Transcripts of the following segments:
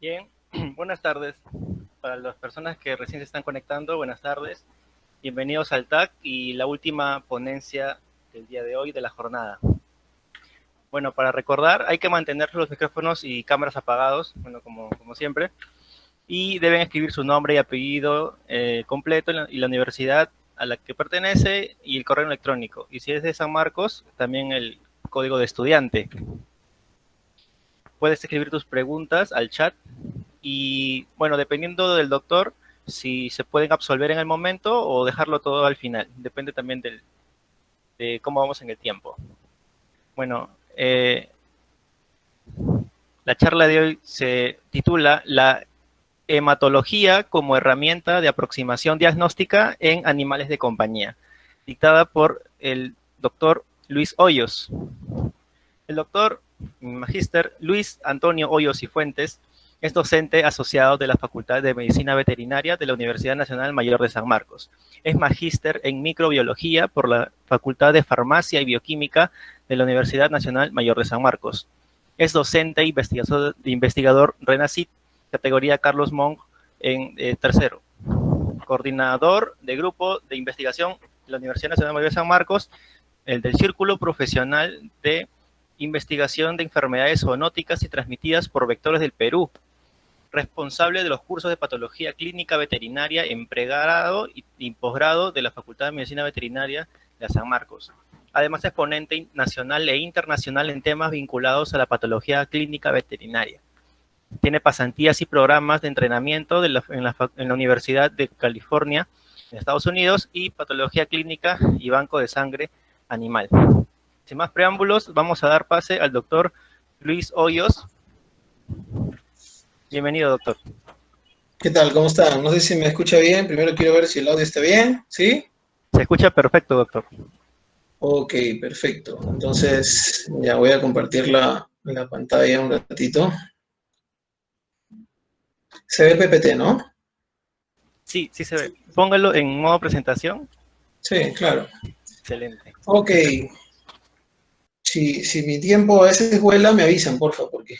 Bien, buenas tardes. Para las personas que recién se están conectando, buenas tardes. Bienvenidos al TAC y la última ponencia del día de hoy de la jornada. Bueno, para recordar, hay que mantener los micrófonos y cámaras apagados, bueno, como siempre, y deben escribir su nombre y apellido completo y la universidad a la que pertenece y el correo electrónico. Y si es de San Marcos, también el código de estudiante. Puedes escribir tus preguntas al chat y, bueno, dependiendo del doctor, si se pueden absolver en el momento o dejarlo todo al final. Depende también de cómo vamos en el tiempo. Bueno, la charla de hoy se titula La hematología como herramienta de aproximación diagnóstica en animales de compañía, dictada por el doctor Luis Hoyos. El doctor magíster Luis Antonio Hoyos y Fuentes es docente asociado de la Facultad de Medicina Veterinaria de la Universidad Nacional Mayor de San Marcos. Es magíster en microbiología por la Facultad de Farmacia y Bioquímica de la Universidad Nacional Mayor de San Marcos. Es docente e investigador RENACIT, categoría Carlos Monk en tercero. Coordinador de grupo de investigación de la Universidad Nacional Mayor de San Marcos, el del Círculo Profesional de Investigación de Enfermedades Zoonóticas y Transmitidas por Vectores del Perú, responsable de los cursos de Patología Clínica Veterinaria en pregrado y posgrado de la Facultad de Medicina Veterinaria de San Marcos. Además, es ponente nacional e internacional en temas vinculados a la patología clínica veterinaria. Tiene pasantías y programas de entrenamiento en la Universidad de California, en Estados Unidos, y patología clínica y banco de sangre animal. Sin más preámbulos, vamos a dar pase al doctor Luis Hoyos. Bienvenido, doctor. ¿Qué tal? ¿Cómo están? No sé si me escucha bien. Primero quiero ver si el audio está bien. ¿Sí? Se escucha perfecto, doctor. Ok, perfecto. Entonces, ya voy a compartir la pantalla un ratito. Se ve PPT, ¿no? Sí, sí se ve. Póngalo en modo presentación. Sí, claro. Excelente. Ok. Si mi tiempo a veces vuela, me avisan, porfa, porque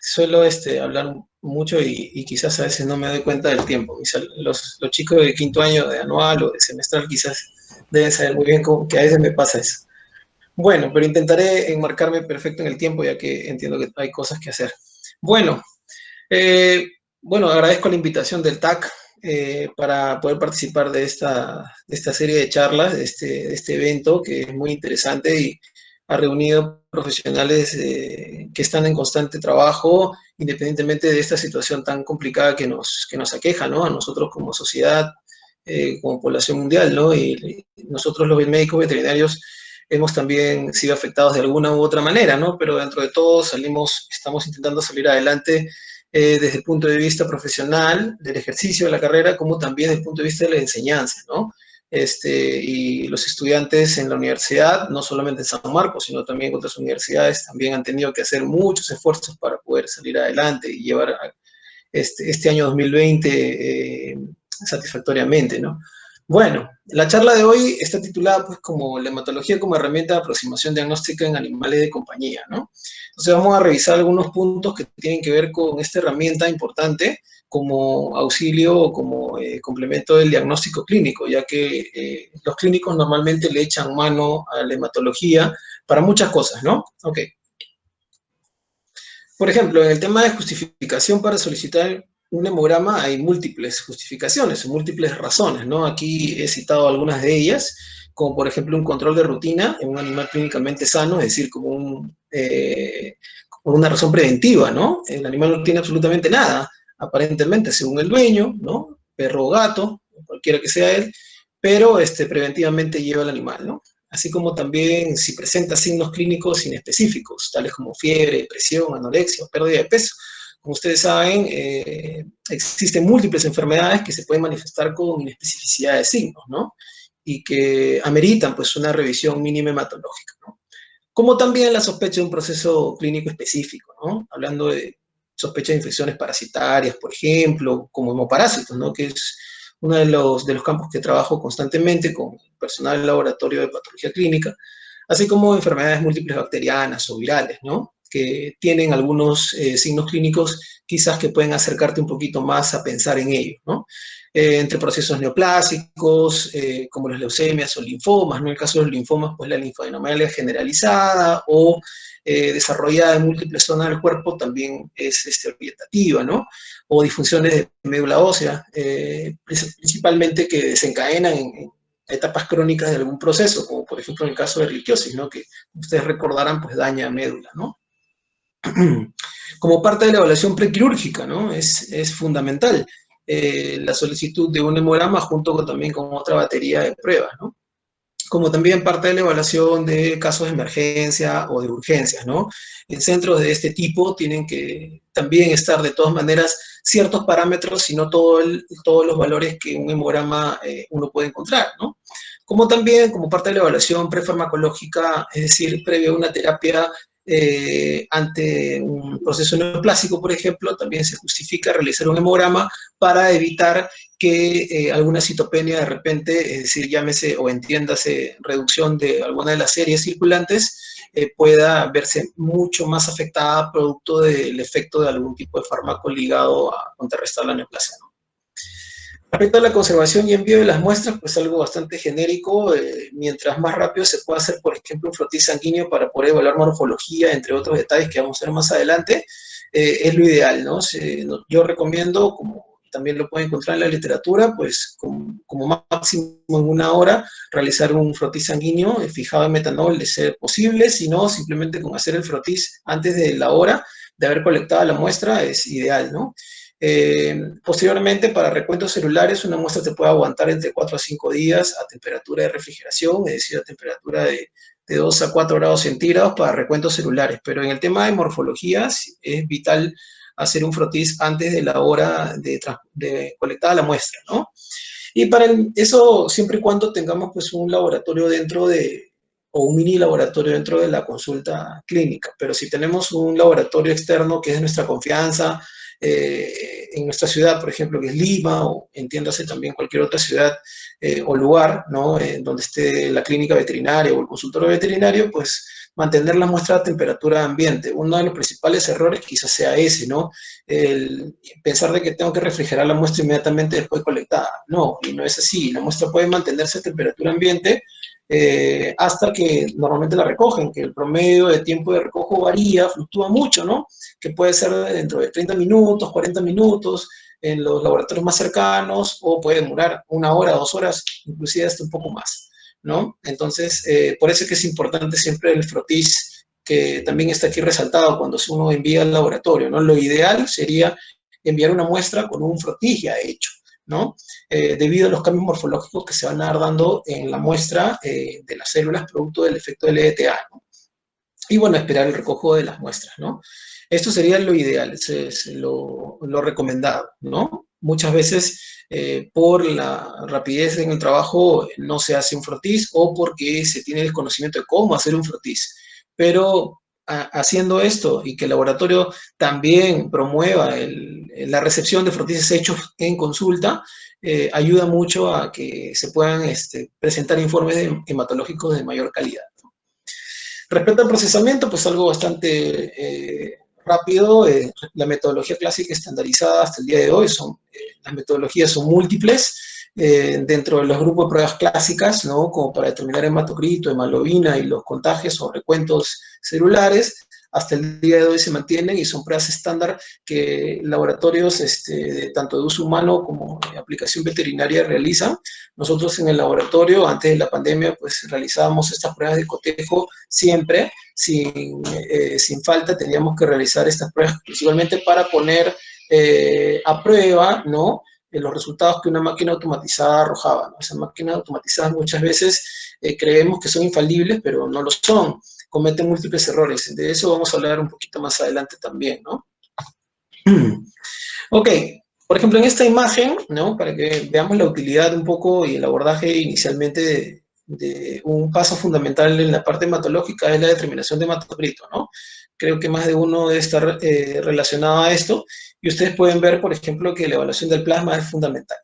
suelo hablar mucho y quizás a veces no me doy cuenta del tiempo. Los chicos de quinto año de anual o de semestral quizás deben saber muy bien que a veces me pasa eso. Bueno, pero intentaré enmarcarme perfecto en el tiempo, ya que entiendo que hay cosas que hacer. Bueno, eh, agradezco la invitación del TAC para poder participar de esta serie de charlas, de este evento que es muy interesante y ha reunido profesionales que están en constante trabajo, independientemente de esta situación tan complicada que nos aqueja, ¿no? A nosotros como sociedad, como población mundial, ¿no? Y nosotros los médicos veterinarios hemos también sido afectados de alguna u otra manera, ¿no? Pero dentro de todo estamos intentando salir adelante desde el punto de vista profesional, del ejercicio de la carrera, como también desde el punto de vista de la enseñanza, ¿no? Y los estudiantes en la universidad, no solamente en San Marcos, sino también en otras universidades, también han tenido que hacer muchos esfuerzos para poder salir adelante y llevar este año 2020 satisfactoriamente, ¿no? Bueno, la charla de hoy está titulada pues como la hematología como herramienta de aproximación diagnóstica en animales de compañía, ¿no? Entonces vamos a revisar algunos puntos que tienen que ver con esta herramienta importante como auxilio o como complemento del diagnóstico clínico, ya que los clínicos normalmente le echan mano a la hematología para muchas cosas, ¿no? Ok. Por ejemplo, en el tema de justificación para solicitar un hemograma hay múltiples justificaciones, múltiples razones, ¿no? Aquí he citado algunas de ellas, como por ejemplo un control de rutina en un animal clínicamente sano, es decir, como una razón preventiva, ¿no? El animal no tiene absolutamente nada, aparentemente, según el dueño, ¿no? Perro o gato, cualquiera que sea él, pero preventivamente lleva al animal, ¿no? Así como también si presenta signos clínicos inespecíficos, tales como fiebre, depresión, anorexia, pérdida de peso. Como ustedes saben, existen múltiples enfermedades que se pueden manifestar con inespecificidad de signos, ¿no? Y que ameritan, pues, una revisión mínima hematológica, ¿no? Como también la sospecha de un proceso clínico específico, ¿no? Hablando de sospecha de infecciones parasitarias, por ejemplo, como hemoparásitos, ¿no? Que es uno de los campos que trabajo constantemente con personal del laboratorio de patología clínica, así como enfermedades múltiples bacterianas o virales, ¿no? que tienen algunos signos clínicos quizás que pueden acercarte un poquito más a pensar en ello, ¿no? Entre procesos neoplásicos, como las leucemias o linfomas, ¿no? En el caso de los linfomas, pues la linfadenomalia generalizada o desarrollada en múltiples zonas del cuerpo también es orientativa, ¿no? O disfunciones de médula ósea, principalmente que desencadenan en etapas crónicas de algún proceso, como por ejemplo en el caso de erliquiosis, ¿no? Que ustedes recordarán, pues daña médula, ¿no? Como parte de la evaluación prequirúrgica, ¿no? Es fundamental la solicitud de un hemograma junto también con otra batería de pruebas, ¿no? Como también parte de la evaluación de casos de emergencia o de urgencias, ¿no? En centros de este tipo tienen que también estar de todas maneras ciertos parámetros, sino todos los valores que un hemograma uno puede encontrar, ¿no? Como también, como parte de la evaluación prefarmacológica, es decir, previo a una terapia ante un proceso neoplásico, por ejemplo, también se justifica realizar un hemograma para evitar que alguna citopenia de repente, es decir, llámese o entiéndase reducción de alguna de las series circulantes, pueda verse mucho más afectada producto del efecto de algún tipo de fármaco ligado a contrarrestar la neoplasia, ¿no? Respecto a la conservación y envío de las muestras, pues algo bastante genérico, mientras más rápido se pueda hacer, por ejemplo, un frotis sanguíneo para poder evaluar morfología, entre otros detalles que vamos a ver más adelante, es lo ideal, ¿no? Yo recomiendo, como también lo pueden encontrar en la literatura, pues como máximo en 1 hora, realizar un frotis sanguíneo fijado en metanol de ser posible, si no, simplemente con hacer el frotis antes de la hora de haber colectado la muestra es ideal, ¿no? Posteriormente, para recuentos celulares, una muestra te puede aguantar entre 4 a 5 días a temperatura de refrigeración, es decir, a temperatura de 2 a 4 grados centígrados para recuentos celulares. Pero en el tema de morfologías es vital hacer un frotis antes de la hora de colectada la muestra, ¿no? Y para eso, siempre y cuando tengamos pues un laboratorio dentro o un mini laboratorio dentro de la consulta clínica. Pero si tenemos un laboratorio externo que es de nuestra confianza, en nuestra ciudad, por ejemplo, que es Lima, o entiéndase también cualquier otra ciudad o lugar, ¿no? Donde esté la clínica veterinaria o el consultorio veterinario, pues mantener la muestra a temperatura ambiente. Uno de los principales errores quizás sea ese, ¿no? El pensar de que tengo que refrigerar la muestra inmediatamente después de colectada. No, y no es así. La muestra puede mantenerse a temperatura ambiente hasta que normalmente la recogen, que el promedio de tiempo de recojo varía, fluctúa mucho, ¿no? Que puede ser dentro de 30 minutos, 40 minutos en los laboratorios más cercanos, o puede demorar 1 hora, 2 horas, inclusive hasta un poco más, ¿no? Entonces, por eso es que es importante siempre el frotis, que también está aquí resaltado cuando uno envía al laboratorio, ¿no? Lo ideal sería enviar una muestra con un frotis ya hecho, ¿no? Debido a los cambios morfológicos que se van a dar dando en la muestra de las células producto del efecto del EDTA, ¿no? Y bueno, esperar el recojo de las muestras, ¿no? Esto sería lo ideal, es lo recomendado, ¿no? Muchas veces por la rapidez en el trabajo no se hace un frotis o porque se tiene el conocimiento de cómo hacer un frotis. Pero haciendo esto y que el laboratorio también promueva la recepción de frotises hechos en consulta, ayuda mucho a que se puedan presentar informes hematológicos de mayor calidad. Respecto al procesamiento, pues algo bastante rápido. La metodología clásica estandarizada hasta el día de hoy las metodologías son múltiples dentro de los grupos de pruebas clásicas, ¿no? Como para determinar hematocrito, hemoglobina y los contagios o recuentos celulares. Hasta el día de hoy se mantienen y son pruebas estándar que laboratorios tanto de uso humano como de aplicación veterinaria realizan. Nosotros en el laboratorio, antes de la pandemia, pues realizábamos estas pruebas de cotejo siempre, sin falta. Teníamos que realizar estas pruebas principalmente para poner a prueba, ¿no? Los resultados que una máquina automatizada arrojaba, ¿no? Esas máquinas automatizadas muchas veces creemos que son infalibles, pero no lo son. Cometen múltiples errores. De eso vamos a hablar un poquito más adelante también, ¿no? Ok, por ejemplo, en esta imagen, ¿no? Para que veamos la utilidad un poco y el abordaje inicialmente de un paso fundamental en la parte hematológica es la determinación de hematocrito, ¿no? Creo que más de uno debe estar relacionado a esto, y ustedes pueden ver, por ejemplo, que la evaluación del plasma es fundamental.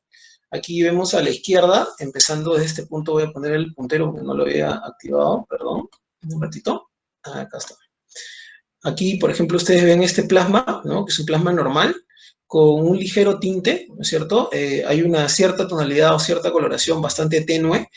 Aquí vemos a la izquierda, empezando desde este punto, voy a poner el puntero porque no lo había activado, perdón, un ratito. Acá está. Aquí, por ejemplo, ustedes ven este plasma, ¿no? Que es un plasma normal, con un ligero tinte, ¿no es cierto? Hay una cierta tonalidad o cierta coloración bastante tenue,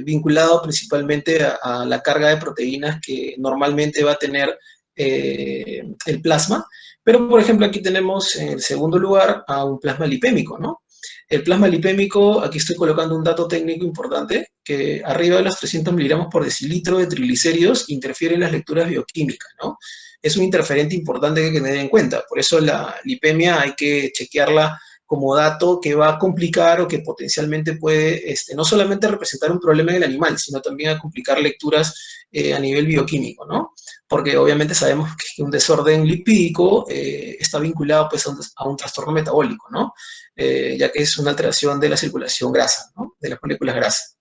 vinculado principalmente a la carga de proteínas que normalmente va a tener el plasma. Pero, por ejemplo, aquí tenemos en el segundo lugar a un plasma lipémico, ¿no? El plasma lipémico, aquí estoy colocando un dato técnico importante, que arriba de los 300 miligramos por decilitro de triglicéridos interfiere en las lecturas bioquímicas, ¿no? Es un interferente importante que hay que tener en cuenta. Por eso la lipemia hay que chequearla como dato que va a complicar o que potencialmente puede no solamente representar un problema en el animal, sino también a complicar lecturas a nivel bioquímico, ¿no? Porque obviamente sabemos que un desorden lipídico está vinculado pues, a un trastorno metabólico, ¿no? Ya que es una alteración de la circulación grasa, ¿no? De las moléculas grasas.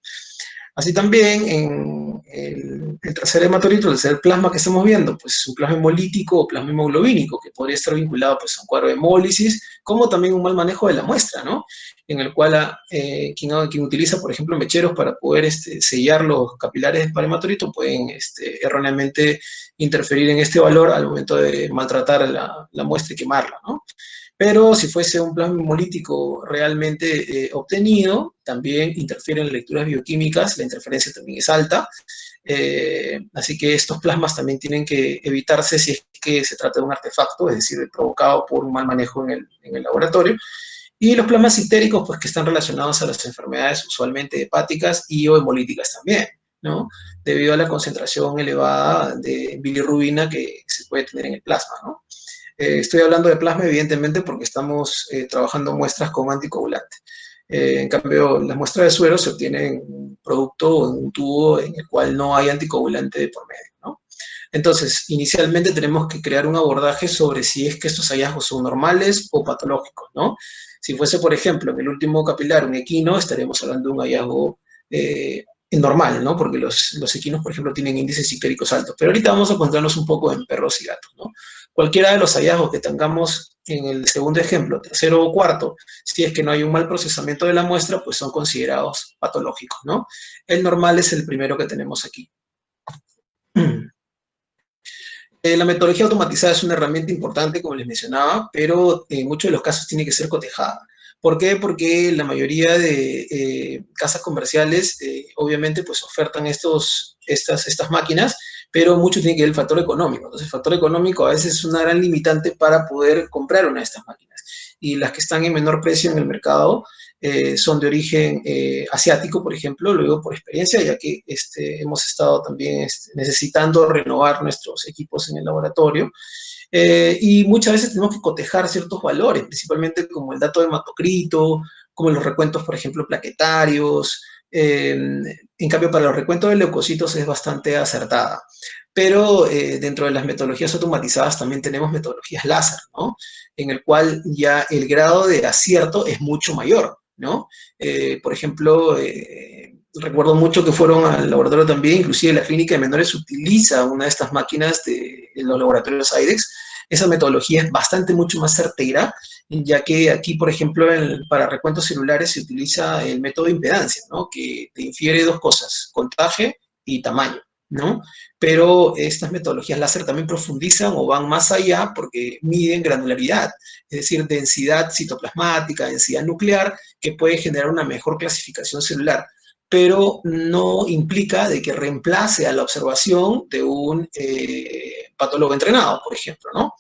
Así también en el tercer hematocrito, el tercer plasma que estamos viendo, pues un plasma hemolítico o plasma hemoglobínico, que podría estar vinculado pues, a un cuadro de hemólisis, como también un mal manejo de la muestra, ¿no? En el cual quien utiliza, por ejemplo, mecheros para poder sellar los capilares del hematocrito pueden erróneamente interferir en este valor al momento de maltratar la muestra y quemarla, ¿no? Pero si fuese un plasma hemolítico realmente obtenido, también interfiere en las lecturas bioquímicas, la interferencia también es alta, así que estos plasmas también tienen que evitarse si es que se trata de un artefacto, es decir, provocado por un mal manejo en el laboratorio. Y los plasmas ictéricos, pues que están relacionados a las enfermedades usualmente hepáticas y o hemolíticas también, ¿no? Debido a la concentración elevada de bilirrubina que se puede tener en el plasma, ¿no? Estoy hablando de plasma, evidentemente, porque estamos trabajando muestras con anticoagulante. En cambio, las muestras de suero se obtienen en un producto o en un tubo en el cual no hay anticoagulante de por medio, ¿no? Entonces, inicialmente tenemos que crear un abordaje sobre si es que estos hallazgos son normales o patológicos, ¿no? Si fuese, por ejemplo, en el último capilar un equino, estaremos hablando de un hallazgo normal, ¿no? Porque los equinos, por ejemplo, tienen índices ictéricos altos. Pero ahorita vamos a concentrarnos un poco en perros y gatos, ¿no? Cualquiera de los hallazgos que tengamos en el segundo ejemplo, tercero o cuarto, si es que no hay un mal procesamiento de la muestra, pues son considerados patológicos, ¿no? El normal es el primero que tenemos aquí. La metodología automatizada es una herramienta importante, como les mencionaba, pero en muchos de los casos tiene que ser cotejada. ¿Por qué? Porque la mayoría de casas comerciales, obviamente, pues ofertan estas máquinas, pero mucho tiene que ver el factor económico. Entonces, el factor económico a veces es una gran limitante para poder comprar una de estas máquinas. Y las que están en menor precio en el mercado son de origen asiático, por ejemplo, lo digo por experiencia, ya que hemos estado también necesitando renovar nuestros equipos en el laboratorio. Y muchas veces tenemos que cotejar ciertos valores, principalmente como el dato de hematocrito, como los recuentos, por ejemplo, plaquetarios. En cambio, para los recuentos de leucocitos es bastante acertada. Pero dentro de las metodologías automatizadas también tenemos metodologías láser, ¿no? En el cual ya el grado de acierto es mucho mayor, ¿no? Por ejemplo, recuerdo mucho que fueron al laboratorio también, inclusive la clínica de menores utiliza una de estas máquinas de los laboratorios IDEX. Esa metodología es mucho más certera, ya que aquí, por ejemplo, para recuentos celulares se utiliza el método de impedancia, ¿no? Que te infiere dos cosas, contaje y tamaño, ¿no? Pero estas metodologías láser también profundizan o van más allá porque miden granularidad, es decir, densidad citoplasmática, densidad nuclear, que puede generar una mejor clasificación celular, pero no implica de que reemplace a la observación de un patólogo entrenado, por ejemplo, ¿no?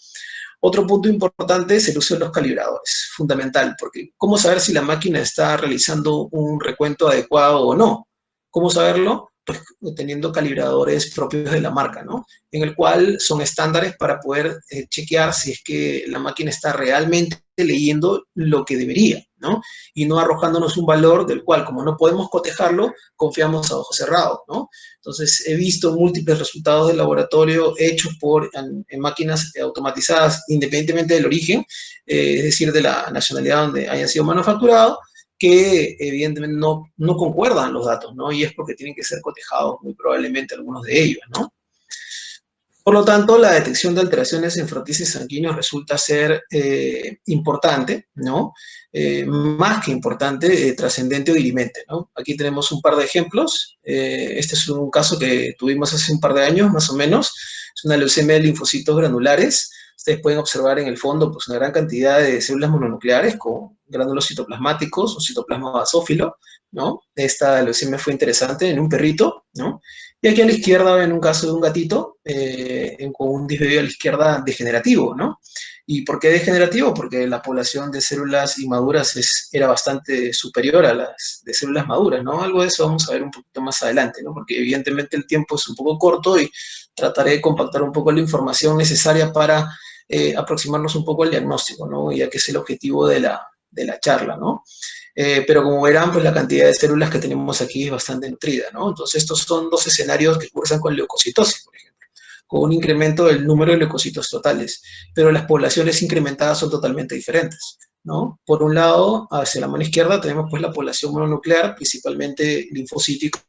Otro punto importante es el uso de los calibradores, fundamental, porque ¿cómo saber si la máquina está realizando un recuento adecuado o no? ¿Cómo saberlo? Pues teniendo calibradores propios de la marca, ¿no? En el cual son estándares para poder chequear si es que la máquina está realmente leyendo lo que debería, ¿no? Y no arrojándonos un valor del cual, como no podemos cotejarlo, confiamos a ojo cerrado, ¿no? Entonces, he visto múltiples resultados de laboratorio hechos en máquinas automatizadas, independientemente del origen, es decir, de la nacionalidad donde hayan sido manufacturados, que evidentemente no concuerdan los datos, ¿no? Y es porque tienen que ser cotejados muy probablemente algunos de ellos, ¿no? Por lo tanto, la detección de alteraciones en frotices sanguíneos resulta ser importante, ¿no? Más que importante, trascendente o dirimente, ¿no? Aquí tenemos un par de ejemplos. Este es un caso que tuvimos hace un par de años, más o menos, Es una leucemia de linfocitos granulares. Ustedes pueden observar en el fondo pues, una gran cantidad de células mononucleares con gránulos citoplasmáticos o citoplasma basófilo, ¿no? Esta leucemia fue interesante en un perrito, ¿no? Y aquí a la izquierda ven un caso de un gatito con un disbiodo a la izquierda degenerativo, ¿no? ¿Y por qué degenerativo? Porque la población de células inmaduras era bastante superior a las de células maduras, ¿no? Algo de eso vamos a ver un poquito más adelante, ¿no? Porque evidentemente el tiempo es un poco corto y trataré de compactar un poco la información necesaria para aproximarnos un poco al diagnóstico, ¿no? Ya que es el objetivo de la charla, ¿no? Pero como verán, pues la cantidad de células que tenemos aquí es bastante nutrida, ¿no? Entonces estos son dos escenarios que cursan con leucocitosis, por ejemplo, con un incremento del número de leucocitos totales, pero las poblaciones incrementadas son totalmente diferentes, ¿no? Por un lado, hacia la mano izquierda tenemos pues la población mononuclear, principalmente linfocítica,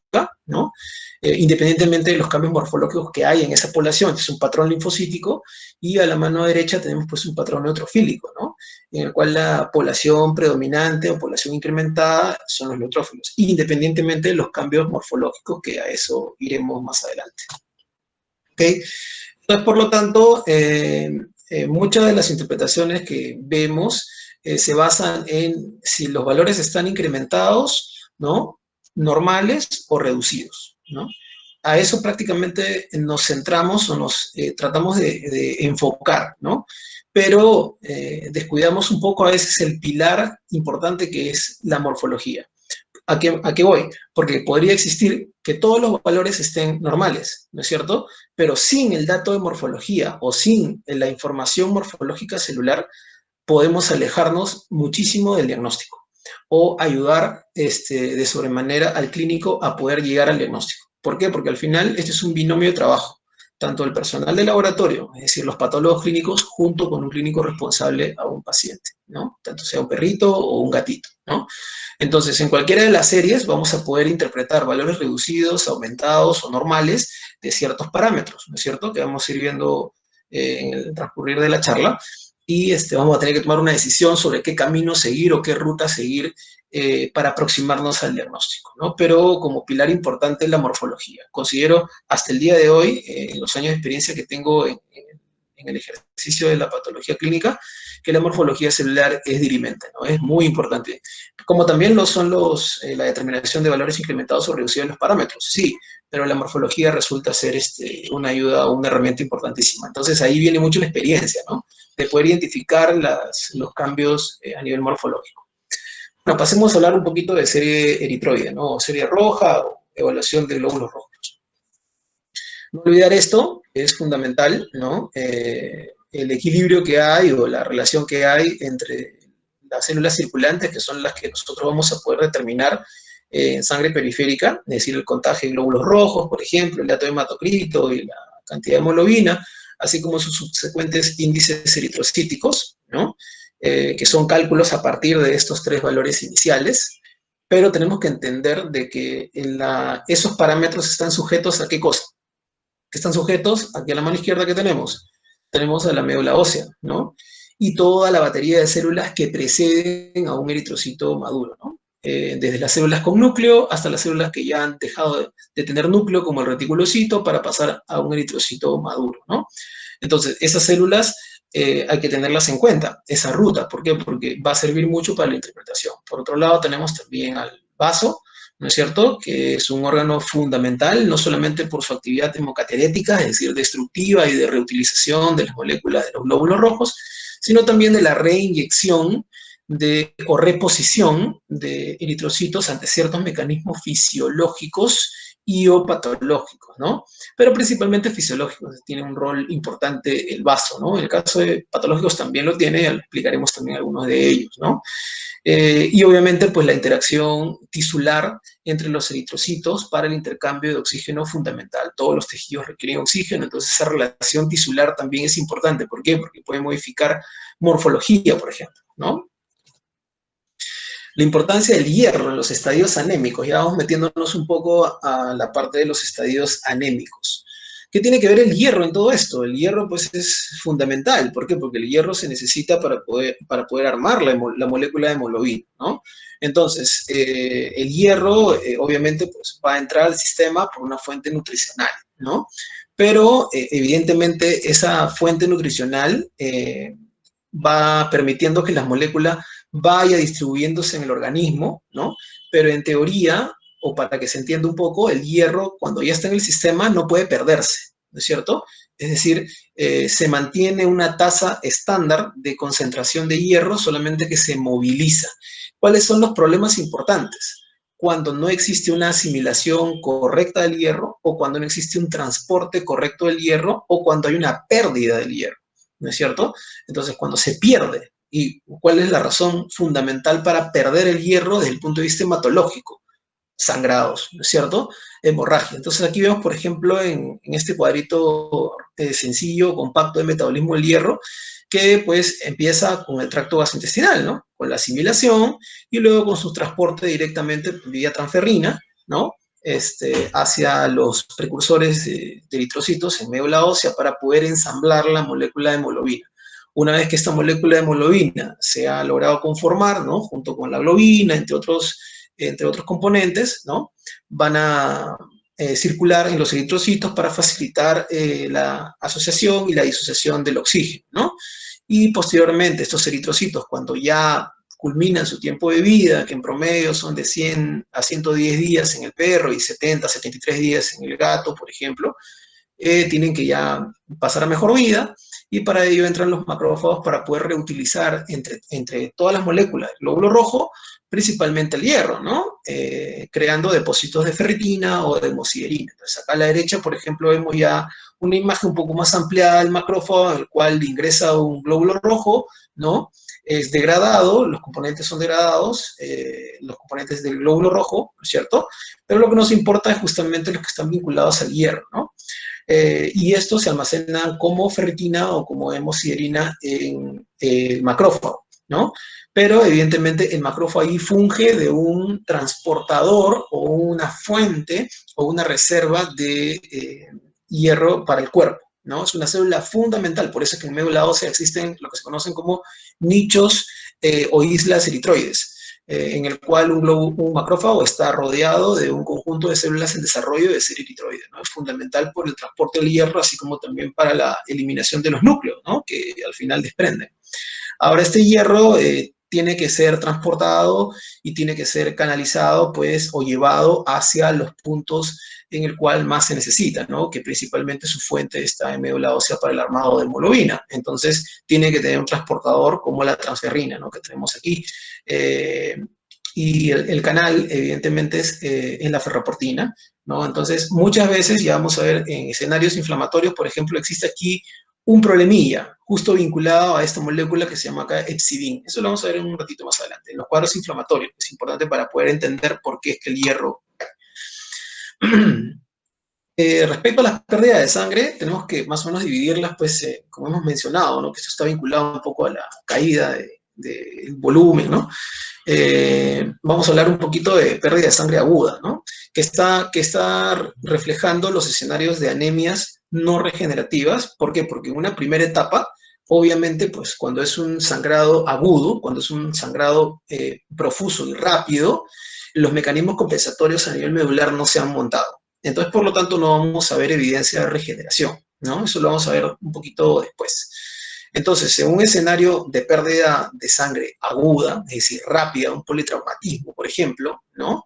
¿no? Independientemente de los cambios morfológicos que hay en esa población, es un patrón linfocítico, y a la mano derecha tenemos pues un patrón neutrofílico, ¿no? En el cual la población predominante o población incrementada son los neutrófilos, independientemente de los cambios morfológicos, que a eso iremos más adelante. ¿Okay? Entonces, por lo tanto, muchas de las interpretaciones que vemos se basan en si los valores están incrementados, ¿no? Normales o reducidos, ¿no? A eso prácticamente nos centramos o nos tratamos de enfocar, ¿no? Pero descuidamos un poco a veces el pilar importante que es la morfología. ¿A qué voy? Porque podría existir que todos los valores estén normales, ¿no es cierto? Pero sin el dato de morfología o sin la información morfológica celular, podemos alejarnos muchísimo del diagnóstico o ayudar de sobremanera al clínico a poder llegar al diagnóstico. ¿Por qué? Porque al final este es un binomio de trabajo, tanto el personal de laboratorio, es decir, los patólogos clínicos, junto con un clínico responsable a un paciente, ¿no? Tanto sea un perrito o un gatito, ¿no? Entonces, en cualquiera de las series vamos a poder interpretar valores reducidos, aumentados o normales de ciertos parámetros, ¿no es cierto? Que vamos a ir viendo en el transcurrir de la charla, y vamos a tener que tomar una decisión sobre qué camino seguir o qué ruta seguir para aproximarnos al diagnóstico, ¿no? Pero como pilar importante la morfología. Considero hasta el día de hoy, en los años de experiencia que tengo en el ejercicio de la patología clínica, que la morfología celular es dirimente, ¿no? Es muy importante. Como también lo son la determinación de valores incrementados o reducidos en los parámetros, sí, pero la morfología resulta ser una ayuda o una herramienta importantísima. Entonces ahí viene mucho la experiencia, ¿no? De poder identificar los cambios a nivel morfológico. Bueno, pasemos a hablar un poquito de serie eritroide, ¿no? O serie roja o evaluación de glóbulos rojos. No olvidar esto, es fundamental, ¿no? El equilibrio que hay o la relación que hay entre las células circulantes, que son las que nosotros vamos a poder determinar en sangre periférica, es decir, el contagio de glóbulos rojos, por ejemplo, el dato de hematocrito y la cantidad de hemoglobina, así como sus subsecuentes índices eritrocíticos, ¿no? Que son cálculos a partir de estos tres valores iniciales, pero tenemos que entender de que esos parámetros están sujetos a qué cosa. Que están sujetos aquí a la mano izquierda que tenemos a la médula ósea, ¿no? Y toda la batería de células que preceden a un eritrocito maduro, ¿no? Desde las células con núcleo hasta las células que ya han dejado de tener núcleo, como el reticulocito, para pasar a un eritrocito maduro, ¿no? Entonces, esas células hay que tenerlas en cuenta, esa ruta. ¿Por qué? Porque va a servir mucho para la interpretación. Por otro lado, tenemos también al vaso, ¿no es cierto?, que es un órgano fundamental, no solamente por su actividad hemocaterética, es decir, destructiva y de reutilización de las moléculas de los glóbulos rojos, sino también de la reinyección o reposición de eritrocitos ante ciertos mecanismos fisiológicos y o patológicos, ¿no? Pero principalmente fisiológicos, tiene un rol importante el vaso, ¿no? En el caso de patológicos también lo tiene, explicaremos también algunos de ellos, ¿no? Y obviamente, pues la interacción tisular entre los eritrocitos para el intercambio de oxígeno fundamental. Todos los tejidos requieren oxígeno, entonces esa relación tisular también es importante. ¿Por qué? Porque puede modificar morfología, por ejemplo, ¿no? La importancia del hierro en los estadios anémicos. Ya vamos metiéndonos un poco a la parte de los estadios anémicos. ¿Qué tiene que ver el hierro en todo esto? El hierro, pues, es fundamental. ¿Por qué? Porque el hierro se necesita para poder armar la molécula de hemoglobina, ¿no? Entonces, el hierro, obviamente, pues, va a entrar al sistema por una fuente nutricional, ¿no? pero evidentemente esa fuente nutricional va permitiendo que las moléculas vaya distribuyéndose en el organismo, ¿no? Pero en teoría, o para que se entienda un poco, el hierro cuando ya está en el sistema no puede perderse, ¿no es cierto? Es decir, se mantiene una tasa estándar de concentración de hierro, solamente que se moviliza. ¿Cuáles son los problemas importantes? Cuando no existe una asimilación correcta del hierro, o cuando no existe un transporte correcto del hierro, o cuando hay una pérdida del hierro, ¿no es cierto? Entonces, cuando se pierde, ¿y cuál es la razón fundamental para perder el hierro desde el punto de vista hematológico? Sangrados, ¿no es cierto? Hemorragia. Entonces aquí vemos, por ejemplo, en este cuadrito sencillo, compacto de metabolismo del hierro, que pues empieza con el tracto gastrointestinal, ¿no? Con la asimilación y luego con su transporte directamente vía transferrina, ¿no? Hacia los precursores de eritrocitos en médula ósea para poder ensamblar la molécula de hemoglobina. Una vez que esta molécula de hemoglobina se ha logrado conformar, ¿no? Junto con la globina, entre otros componentes, ¿no? Van a circular en los eritrocitos para facilitar la asociación y la disociación del oxígeno, ¿no? Y posteriormente estos eritrocitos, cuando ya culminan su tiempo de vida, que en promedio son de 100 a 110 días en el perro y 70 a 73 días en el gato, por ejemplo, tienen que ya pasar a mejor vida, y para ello entran los macrófagos para poder reutilizar entre todas las moléculas del glóbulo rojo, principalmente el hierro, ¿no? Creando depósitos de ferritina o de hemosiderina. Entonces acá a la derecha, por ejemplo, vemos ya una imagen un poco más ampliada del macrófago, en el cual ingresa un glóbulo rojo, ¿no? Es degradado, los componentes son degradados, los componentes del glóbulo rojo, ¿no es cierto? Pero lo que nos importa es justamente los que están vinculados al hierro, ¿no? Y estos se almacenan como ferritina o como hemosiderina en el macrófago, ¿no? Pero evidentemente el macrófago ahí funge de un transportador o una fuente o una reserva de hierro para el cuerpo, ¿no? Es una célula fundamental, por eso es que en médula ósea existen lo que se conocen como nichos o islas eritroides, en el cual un macrófago está rodeado de un conjunto de células en desarrollo de ser eritroide, ¿no? Es fundamental por el transporte del hierro, así como también para la eliminación de los núcleos, ¿no? Que al final desprenden. Ahora, este hierro tiene que ser transportado y tiene que ser canalizado, pues, o llevado hacia los puntos en el cual más se necesita, ¿no? Que principalmente su fuente está en médula ósea para el armado de hemoglobina. Entonces, tiene que tener un transportador como la transferrina, ¿no? Que tenemos aquí. Y el canal, evidentemente, es en la ferroportina, ¿no? Entonces, muchas veces, ya vamos a ver, en escenarios inflamatorios, por ejemplo, existe aquí un problemilla justo vinculado a esta molécula que se llama acá epsidin. Eso lo vamos a ver en un ratito más adelante. En los cuadros inflamatorios, es importante para poder entender por qué es que el hierro... respecto a las pérdidas de sangre, tenemos que más o menos dividirlas, pues, como hemos mencionado, ¿no? Que esto está vinculado un poco a la caída del volumen, ¿no? Vamos a hablar un poquito de pérdida de sangre aguda, ¿no? Que está reflejando los escenarios de anemias no regenerativas. ¿Por qué? Porque en una primera etapa, obviamente, pues cuando es un sangrado agudo, cuando es un sangrado profuso y rápido, los mecanismos compensatorios a nivel medular no se han montado. Entonces, por lo tanto, no vamos a ver evidencia de regeneración, ¿no? Eso lo vamos a ver un poquito después. Entonces, en un escenario de pérdida de sangre aguda, es decir, rápida, un politraumatismo, por ejemplo, ¿no?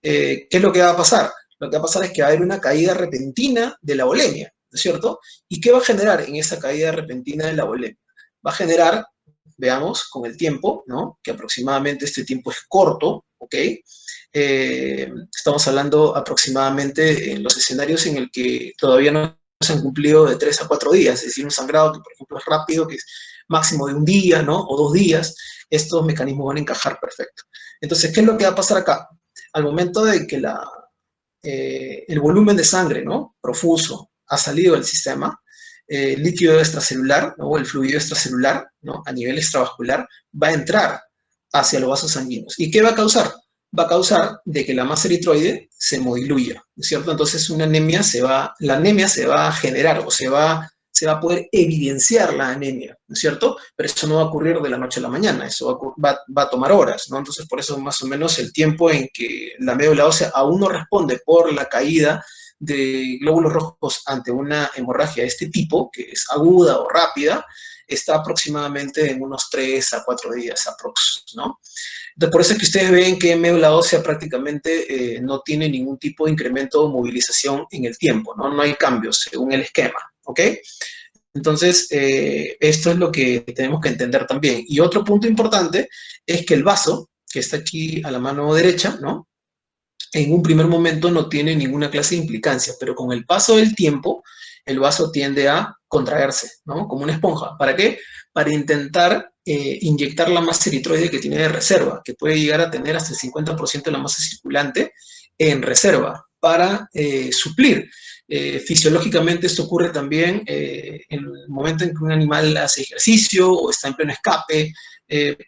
¿Qué es lo que va a pasar? Lo que va a pasar es que va a haber una caída repentina de la volemia, ¿no es cierto? ¿Y qué va a generar en esa caída repentina de la volemia? Va a generar, veamos, con el tiempo, ¿no? Que aproximadamente este tiempo es corto, ¿ok? Estamos hablando aproximadamente en los escenarios en el que todavía no se han cumplido de 3 a 4 días, es decir, un sangrado que, por ejemplo, es rápido, que es máximo de un día, ¿no? O 2 días, estos mecanismos van a encajar perfecto. Entonces, ¿qué es lo que va a pasar acá? Al momento de que el volumen de sangre, ¿no? Profuso ha salido del sistema, el líquido extracelular, ¿no? O el fluido extracelular, ¿no? A nivel extravascular, va a entrar hacia los vasos sanguíneos. ¿Y qué va a causar? Va a causar de que la masa eritroide se diluya, ¿no es cierto? Entonces la anemia se va a generar o se va a poder evidenciar la anemia, ¿no es cierto? Pero eso no va a ocurrir de la noche a la mañana, eso va a tomar horas, ¿no? Entonces por eso más o menos el tiempo en que la médula ósea aún no responde por la caída de glóbulos rojos ante una hemorragia de este tipo, que es aguda o rápida, está aproximadamente en unos 3 a 4 días aprox, ¿no? Entonces, por eso es que ustedes ven que médula ósea prácticamente no tiene ningún tipo de incremento o movilización en el tiempo, ¿no? No hay cambios según el esquema, ¿ok? Entonces, esto es lo que tenemos que entender también. Y otro punto importante es que el vaso, que está aquí a la mano derecha, ¿no? En un primer momento no tiene ninguna clase de implicancia, pero con el paso del tiempo, el vaso tiende a contraerse, ¿no? Como una esponja. ¿Para qué? Para intentar inyectar la masa eritroide que tiene de reserva, que puede llegar a tener hasta el 50% de la masa circulante en reserva, para suplir. Fisiológicamente esto ocurre también en el momento en que un animal hace ejercicio o está en pleno escape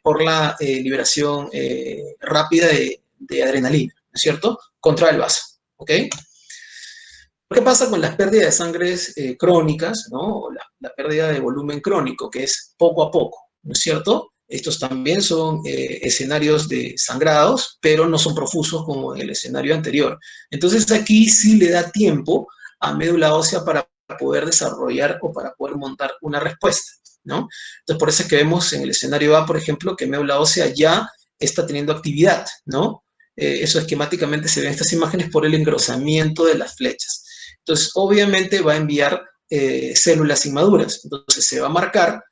por la liberación rápida de adrenalina, ¿no es cierto? Contra el vaso, ¿ok? ¿Qué pasa con las pérdidas de sangre crónicas, ¿no? O la pérdida de volumen crónico, que es poco a poco, ¿no es cierto? Estos también son escenarios de sangrados, pero no son profusos como en el escenario anterior. Entonces aquí sí le da tiempo a médula ósea para poder desarrollar o para poder montar una respuesta, ¿no? Entonces por eso es que vemos en el escenario A, por ejemplo, que médula ósea ya está teniendo actividad, ¿no? Eso esquemáticamente se ve en estas imágenes por el engrosamiento de las flechas. Entonces, obviamente va a enviar células inmaduras. Entonces, se va a marcar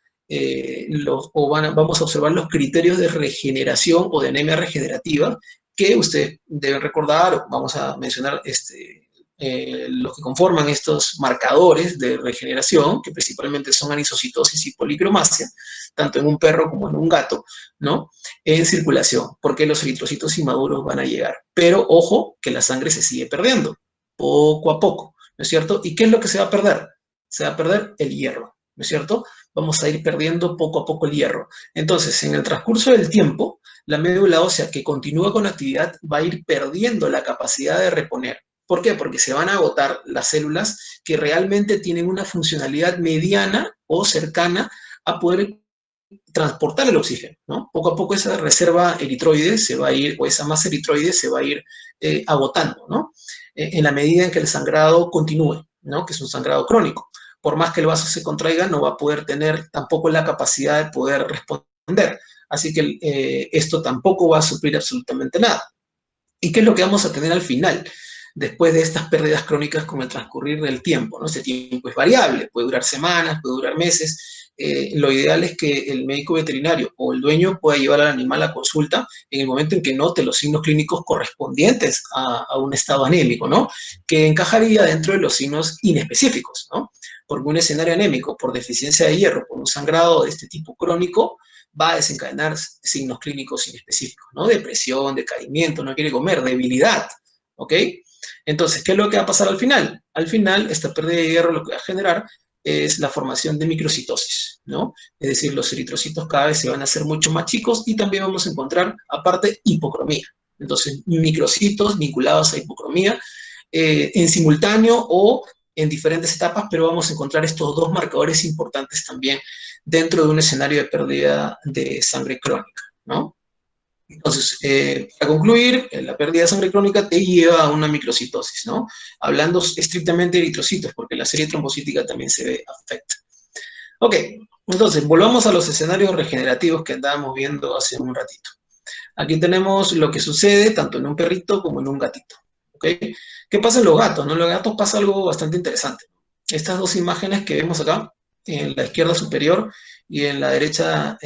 vamos a observar los criterios de regeneración o de anemia regenerativa que ustedes deben recordar, o vamos a mencionar los que conforman estos marcadores de regeneración, que principalmente son anisocitosis y policromasia, tanto en un perro como en un gato, ¿no? En circulación, porque los eritrocitos inmaduros van a llegar. Pero ojo, que la sangre se sigue perdiendo, poco a poco, ¿no es cierto? ¿Y qué es lo que se va a perder? Se va a perder el hierro, ¿no es cierto? Vamos a ir perdiendo poco a poco el hierro. Entonces, en el transcurso del tiempo, la médula ósea que continúa con actividad va a ir perdiendo la capacidad de reponer. ¿Por qué? Porque se van a agotar las células que realmente tienen una funcionalidad mediana o cercana a poder transportar el oxígeno, ¿no? Poco a poco esa reserva eritroide se va a ir, o esa masa eritroide se va a ir agotando, ¿no? En la medida en que el sangrado continúe, ¿no? Que es un sangrado crónico. Por más que el vaso se contraiga, no va a poder tener tampoco la capacidad de poder responder. Así que esto tampoco va a suplir absolutamente nada. ¿Y qué es lo que vamos a tener al final? Después de estas pérdidas crónicas con el transcurrir del tiempo, ¿no? Ese tiempo es variable, puede durar semanas, puede durar meses. Lo ideal es que el médico veterinario o el dueño pueda llevar al animal a consulta en el momento en que note los signos clínicos correspondientes a un estado anémico, ¿no? Que encajaría dentro de los signos inespecíficos, ¿no? Porque un escenario anémico por deficiencia de hierro, por un sangrado de este tipo crónico, va a desencadenar signos clínicos inespecíficos, ¿no? Depresión, decaimiento, no quiere comer, debilidad, ¿ok? Entonces, ¿qué es lo que va a pasar al final? Al final, esta pérdida de hierro lo que va a generar es la formación de microcitosis, ¿no? Es decir, los eritrocitos cada vez se van a hacer mucho más chicos y también vamos a encontrar, aparte, hipocromía. Entonces, microcitos vinculados a hipocromía en simultáneo o en diferentes etapas, pero vamos a encontrar estos dos marcadores importantes también dentro de un escenario de pérdida de sangre crónica, ¿no? Entonces, para concluir, la pérdida de sangre crónica te lleva a una microcitosis, ¿no? Hablando estrictamente de eritrocitos, porque la serie trombocítica también se ve afecta. Ok, entonces, volvamos a los escenarios regenerativos que andábamos viendo hace un ratito. Aquí tenemos lo que sucede tanto en un perrito como en un gatito, ¿ok? ¿Qué pasa en los gatos? ¿No? En los gatos pasa algo bastante interesante. Estas dos imágenes que vemos acá, en la izquierda superior y en la derecha,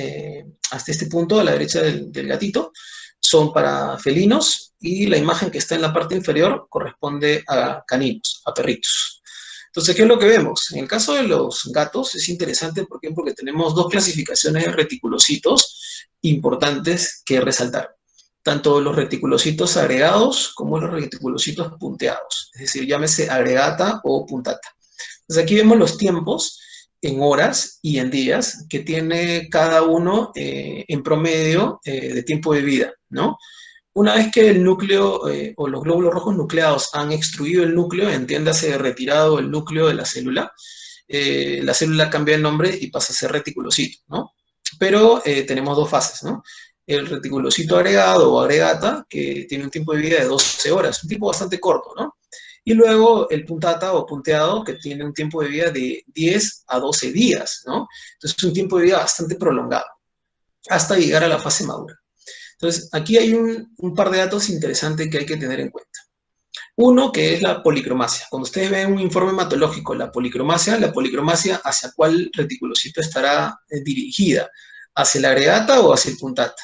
hasta este punto, a la derecha del gatito, son para felinos y la imagen que está en la parte inferior corresponde a caninos, a perritos. Entonces, ¿qué es lo que vemos? En el caso de los gatos es interesante, ¿por qué? Porque tenemos dos clasificaciones de reticulocitos importantes que resaltar. Tanto los reticulocitos agregados como los reticulocitos punteados, es decir, llámese agregata o puntata. Entonces aquí vemos los tiempos en horas y en días que tiene cada uno en promedio de tiempo de vida, ¿no? Una vez que el núcleo o los glóbulos rojos nucleados han extruido el núcleo, entiéndase retirado el núcleo de la célula cambia de nombre y pasa a ser reticulocito, ¿no? Pero tenemos dos fases, ¿no? El reticulocito agregado o agregata, que tiene un tiempo de vida de 12 horas, un tiempo bastante corto, ¿no? Y luego el puntata o punteado, que tiene un tiempo de vida de 10 a 12 días, ¿no? Entonces es un tiempo de vida bastante prolongado, hasta llegar a la fase madura. Entonces, aquí hay un par de datos interesantes que hay que tener en cuenta. Uno, que es la policromasia. Cuando ustedes ven un informe hematológico, la policromasia hacia cuál reticulocito estará dirigida, hacia la agregata o hacia el puntata.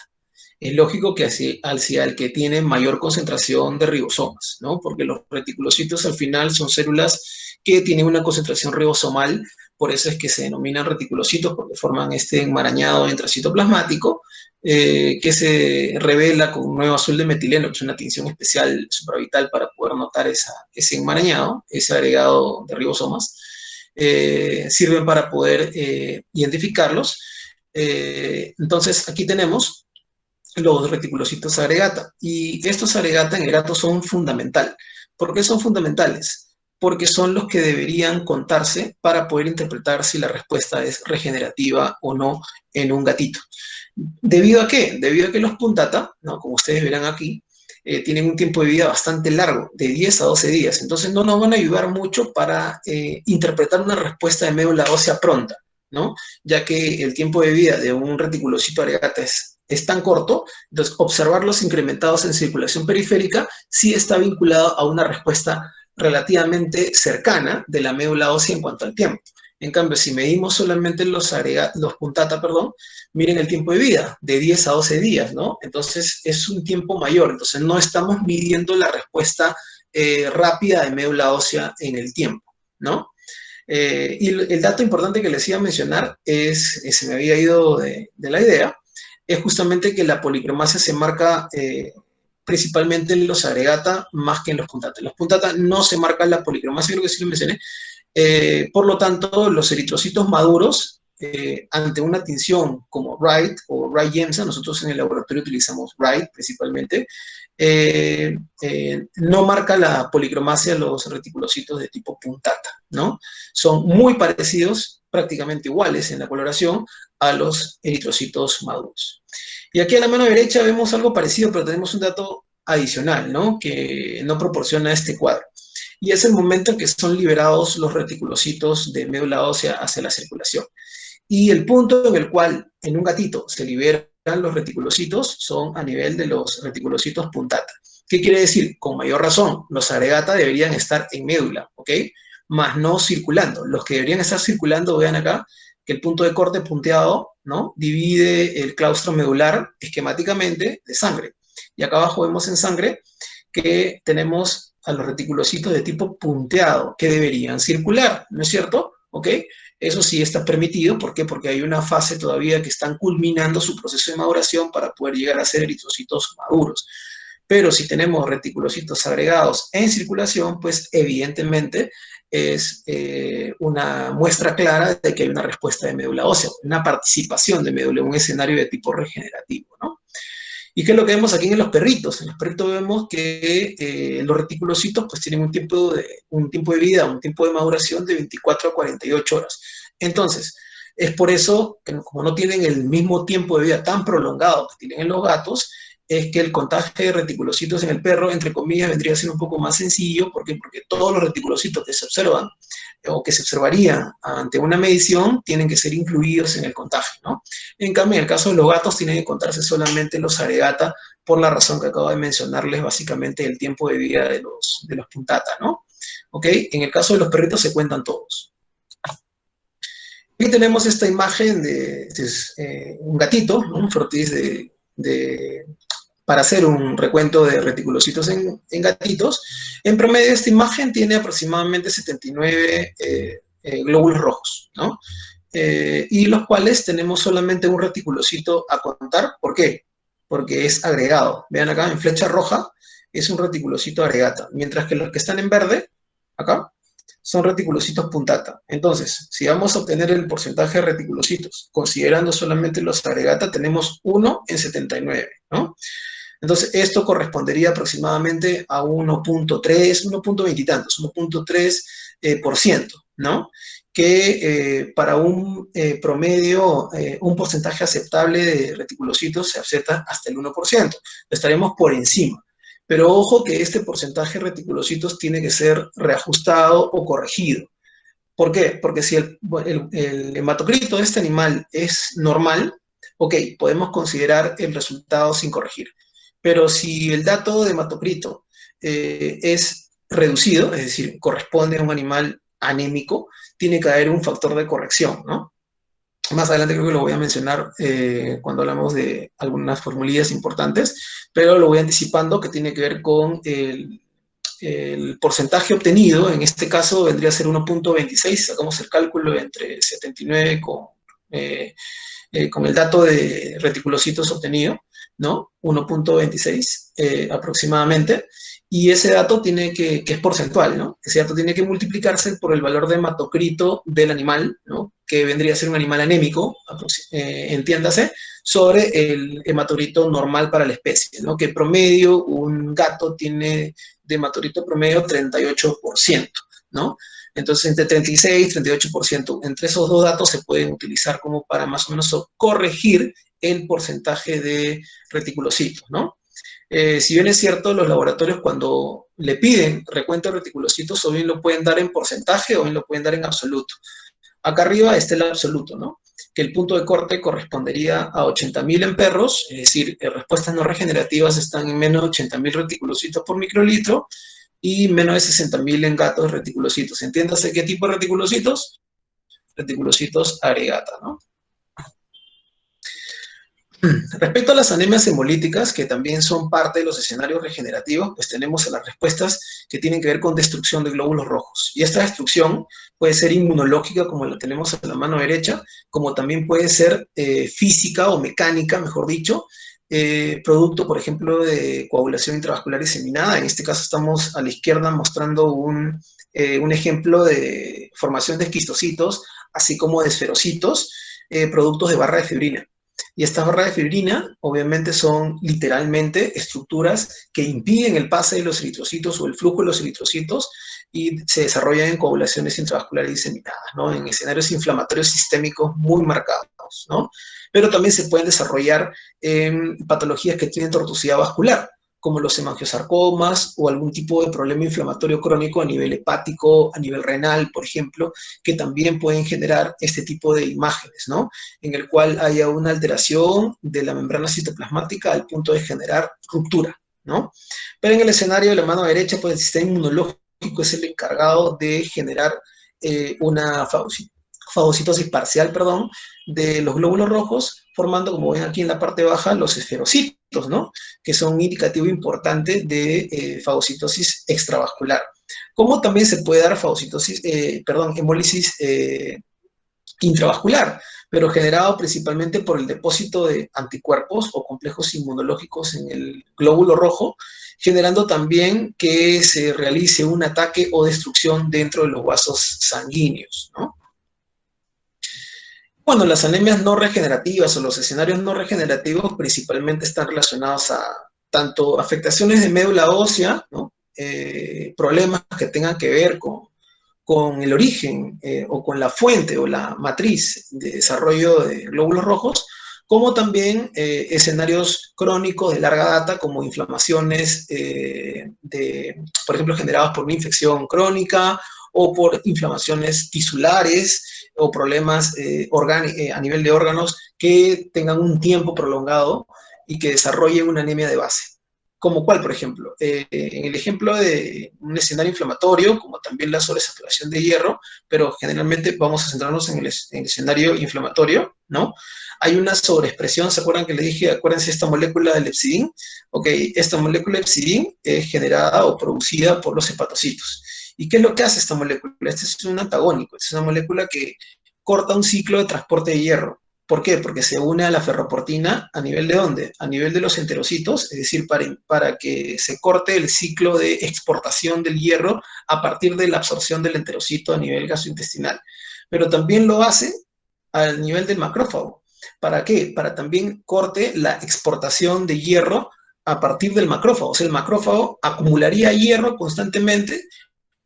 Es lógico que hacia el que tiene mayor concentración de ribosomas, ¿no? Porque los reticulocitos al final son células que tienen una concentración ribosomal, por eso es que se denominan reticulocitos, porque forman este enmarañado intracitoplasmático, que se revela con un nuevo azul de metileno, que es una tinción especial supravital para poder notar ese enmarañado, ese agregado de ribosomas, sirven para poder identificarlos. Entonces, aquí tenemos los reticulocitos agregata. Y estos agregata en el gato son fundamental. ¿Por qué son fundamentales? Porque son los que deberían contarse para poder interpretar si la respuesta es regenerativa o no en un gatito. ¿Debido a qué? Debido a que los puntata, ¿no? Como ustedes verán aquí, tienen un tiempo de vida bastante largo, de 10 a 12 días. Entonces no nos van a ayudar mucho para interpretar una respuesta de médula ósea pronta, ¿no? Ya que el tiempo de vida de un reticulocito agregata es tan corto, entonces observarlos incrementados en circulación periférica sí está vinculado a una respuesta relativamente cercana de la médula ósea en cuanto al tiempo. En cambio, si medimos solamente los puntata, miren el tiempo de vida, de 10 a 12 días, ¿no? Entonces es un tiempo mayor, entonces no estamos midiendo la respuesta rápida de médula ósea en el tiempo, ¿no? Y el dato importante que les iba a mencionar se me había ido de la idea, es justamente que la policromasia se marca principalmente en los agregata más que en los puntata. En los puntata no se marca la policromasia, creo que sí lo mencioné. Por lo tanto, los eritrocitos maduros, ante una tinción como Wright o Wright-Jameson, nosotros en el laboratorio utilizamos Wright principalmente, no marca la policromasia los reticulocitos de tipo puntata, ¿no? Son muy parecidos, prácticamente iguales en la coloración a los eritrocitos maduros. Y aquí a la mano derecha vemos algo parecido, pero tenemos un dato adicional, ¿no? Que no proporciona este cuadro. Y es el momento en que son liberados los reticulocitos de médula ósea hacia la circulación. Y el punto en el cual en un gatito se liberan los reticulocitos son a nivel de los reticulocitos puntata. ¿Qué quiere decir? Con mayor razón, los agregata deberían estar en médula, ¿ok? Más no circulando. Los que deberían estar circulando, vean acá, que el punto de corte punteado, ¿no? Divide el claustro medular esquemáticamente de sangre. Y acá abajo vemos en sangre que tenemos a los reticulocitos de tipo punteado, que deberían circular, ¿no es cierto? ¿Ok? Eso sí está permitido, ¿por qué? Porque hay una fase todavía que están culminando su proceso de maduración para poder llegar a ser eritrocitos maduros. Pero si tenemos reticulocitos agregados en circulación, pues evidentemente es una muestra clara de que hay una respuesta de médula ósea, una participación de médula en un escenario de tipo regenerativo, ¿no? ¿Y qué es lo que vemos aquí en los perritos? En los perritos vemos que los reticulocitos pues tienen un tiempo de vida, un tiempo de maduración de 24 a 48 horas. Entonces, es por eso que como no tienen el mismo tiempo de vida tan prolongado que tienen en los gatos, es que el contagio de reticulocitos en el perro, entre comillas, vendría a ser un poco más sencillo. ¿Por qué? Porque todos los reticulocitos que se observan o que se observarían ante una medición tienen que ser incluidos en el contagio, ¿no? En cambio, en el caso de los gatos tienen que contarse solamente los agregata por la razón que acabo de mencionarles, básicamente el tiempo de vida de los puntata, ¿no? ¿Ok? En el caso de los perritos se cuentan todos. Aquí tenemos esta imagen de un gatito, ¿no? Un frotis para hacer un recuento de reticulocitos en gatitos. En promedio, esta imagen tiene aproximadamente 79 glóbulos rojos, ¿no? Y los cuales tenemos solamente un reticulocito a contar. ¿Por qué? Porque es agregado. Vean acá, en flecha roja, es un reticulocito agregata, mientras que los que están en verde, acá, son reticulocitos puntata. Entonces, si vamos a obtener el porcentaje de reticulocitos, considerando solamente los agregata, tenemos 1 en 79, ¿no? Entonces, esto correspondería aproximadamente a 1.3, 1.20 y tantos, 1.3%, ¿no? Que para un promedio, un porcentaje aceptable de reticulocitos se acepta hasta el 1%. Estaremos por encima. Pero ojo que este porcentaje de reticulocitos tiene que ser reajustado o corregido. ¿Por qué? Porque si el hematocrito de este animal es normal, ok, podemos considerar el resultado sin corregir. Pero si el dato de hematocrito es reducido, es decir, corresponde a un animal anémico, tiene que haber un factor de corrección, ¿no? Más adelante creo que lo voy a mencionar cuando hablamos de algunas formulillas importantes, pero lo voy anticipando que tiene que ver con el porcentaje obtenido, en este caso vendría a ser 1.26, sacamos el cálculo entre 79 con el dato de reticulocitos obtenido, ¿no? 1.26 aproximadamente, y ese dato que es porcentual, ¿no? Ese dato tiene que multiplicarse por el valor de hematocrito del animal, ¿no? Que vendría a ser un animal anémico, entiéndase, sobre el hematocrito normal para la especie, ¿no? Que promedio un gato tiene de hematocrito promedio 38%, ¿no? Entonces, entre 36 y 38%, entre esos dos datos se pueden utilizar como para más o menos corregir el porcentaje de reticulocitos, ¿no? Si bien es cierto, los laboratorios cuando le piden recuento de reticulocitos, o bien lo pueden dar en porcentaje o bien lo pueden dar en absoluto. Acá arriba está el absoluto, ¿no? Que el punto de corte correspondería a 80.000 en perros, es decir, respuestas no regenerativas están en menos de 80.000 reticulocitos por microlitro y menos de 60.000 en gatos reticulocitos. Entiéndase qué tipo de reticulocitos, reticulocitos agregata, ¿no? Respecto a las anemias hemolíticas, que también son parte de los escenarios regenerativos, pues tenemos las respuestas que tienen que ver con destrucción de glóbulos rojos. Y esta destrucción puede ser inmunológica, como la tenemos en la mano derecha, como también puede ser física o mecánica, mejor dicho, producto, por ejemplo, de coagulación intravascular diseminada. En este caso estamos a la izquierda mostrando un ejemplo de formación de esquistocitos, así como de esferocitos, productos de barra de fibrina. Y estas barras de fibrina, obviamente, son literalmente estructuras que impiden el pase de los eritrocitos o el flujo de los eritrocitos y se desarrollan en coagulaciones intravasculares diseminadas, ¿no? En escenarios inflamatorios sistémicos muy marcados, ¿no? Pero también se pueden desarrollar en patologías que tienen tortuosidad vascular, como los hemangiosarcomas o algún tipo de problema inflamatorio crónico a nivel hepático, a nivel renal, por ejemplo, que también pueden generar este tipo de imágenes, ¿no? En el cual haya una alteración de la membrana citoplasmática al punto de generar ruptura, ¿no? Pero en el escenario de la mano derecha, pues el sistema inmunológico es el encargado de generar una fagocitosis parcial, perdón, de los glóbulos rojos, formando, como ven aquí en la parte baja, los esferocitos, ¿no? Que son un indicativo importante de fagocitosis extravascular. Como también se puede dar fagocitosis, hemólisis intravascular, pero generado principalmente por el depósito de anticuerpos o complejos inmunológicos en el glóbulo rojo, generando también que se realice un ataque o destrucción dentro de los vasos sanguíneos, ¿no? Bueno, las anemias no regenerativas o los escenarios no regenerativos principalmente están relacionados a tanto afectaciones de médula ósea, ¿no? Problemas que tengan que ver con el origen o con la fuente o la matriz de desarrollo de glóbulos rojos, como también escenarios crónicos de larga data como inflamaciones, por ejemplo, generadas por una infección crónica o por inflamaciones tisulares o problemas a nivel de órganos que tengan un tiempo prolongado y que desarrollen una anemia de base. ¿Como cuál, por ejemplo? En el ejemplo de un escenario inflamatorio, como también la sobresaturación de hierro, pero generalmente vamos a centrarnos en el escenario inflamatorio, ¿no? Hay una sobreexpresión, ¿se acuerdan que le dije, acuérdense esta molécula del hepcidin? Ok, esta molécula hepcidin es generada o producida por los hepatocitos. ¿Y qué es lo que hace esta molécula? Este es un antagónico, es una molécula que corta un ciclo de transporte de hierro. ¿Por qué? Porque se une a la ferroportina a nivel de ¿dónde? A nivel de los enterocitos, es decir, para que se corte el ciclo de exportación del hierro a partir de la absorción del enterocito a nivel gastrointestinal. Pero también lo hace al nivel del macrófago. ¿Para qué? Para también corte la exportación de hierro a partir del macrófago. O sea, el macrófago acumularía hierro constantemente,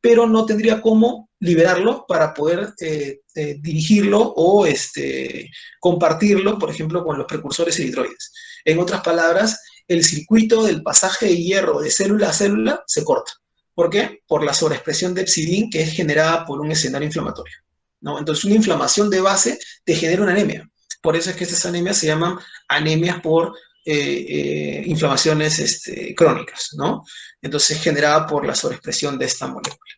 pero no tendría cómo liberarlo para poder dirigirlo o compartirlo, por ejemplo, con los precursores eritroides. En otras palabras, el circuito del pasaje de hierro de célula a célula se corta. ¿Por qué? Por la sobreexpresión de hepcidin que es generada por un escenario inflamatorio, ¿no? Entonces, una inflamación de base te genera una anemia. Por eso es que estas anemias se llaman anemias por inflamaciones crónicas, ¿no? Entonces, generada por la sobreexpresión de esta molécula.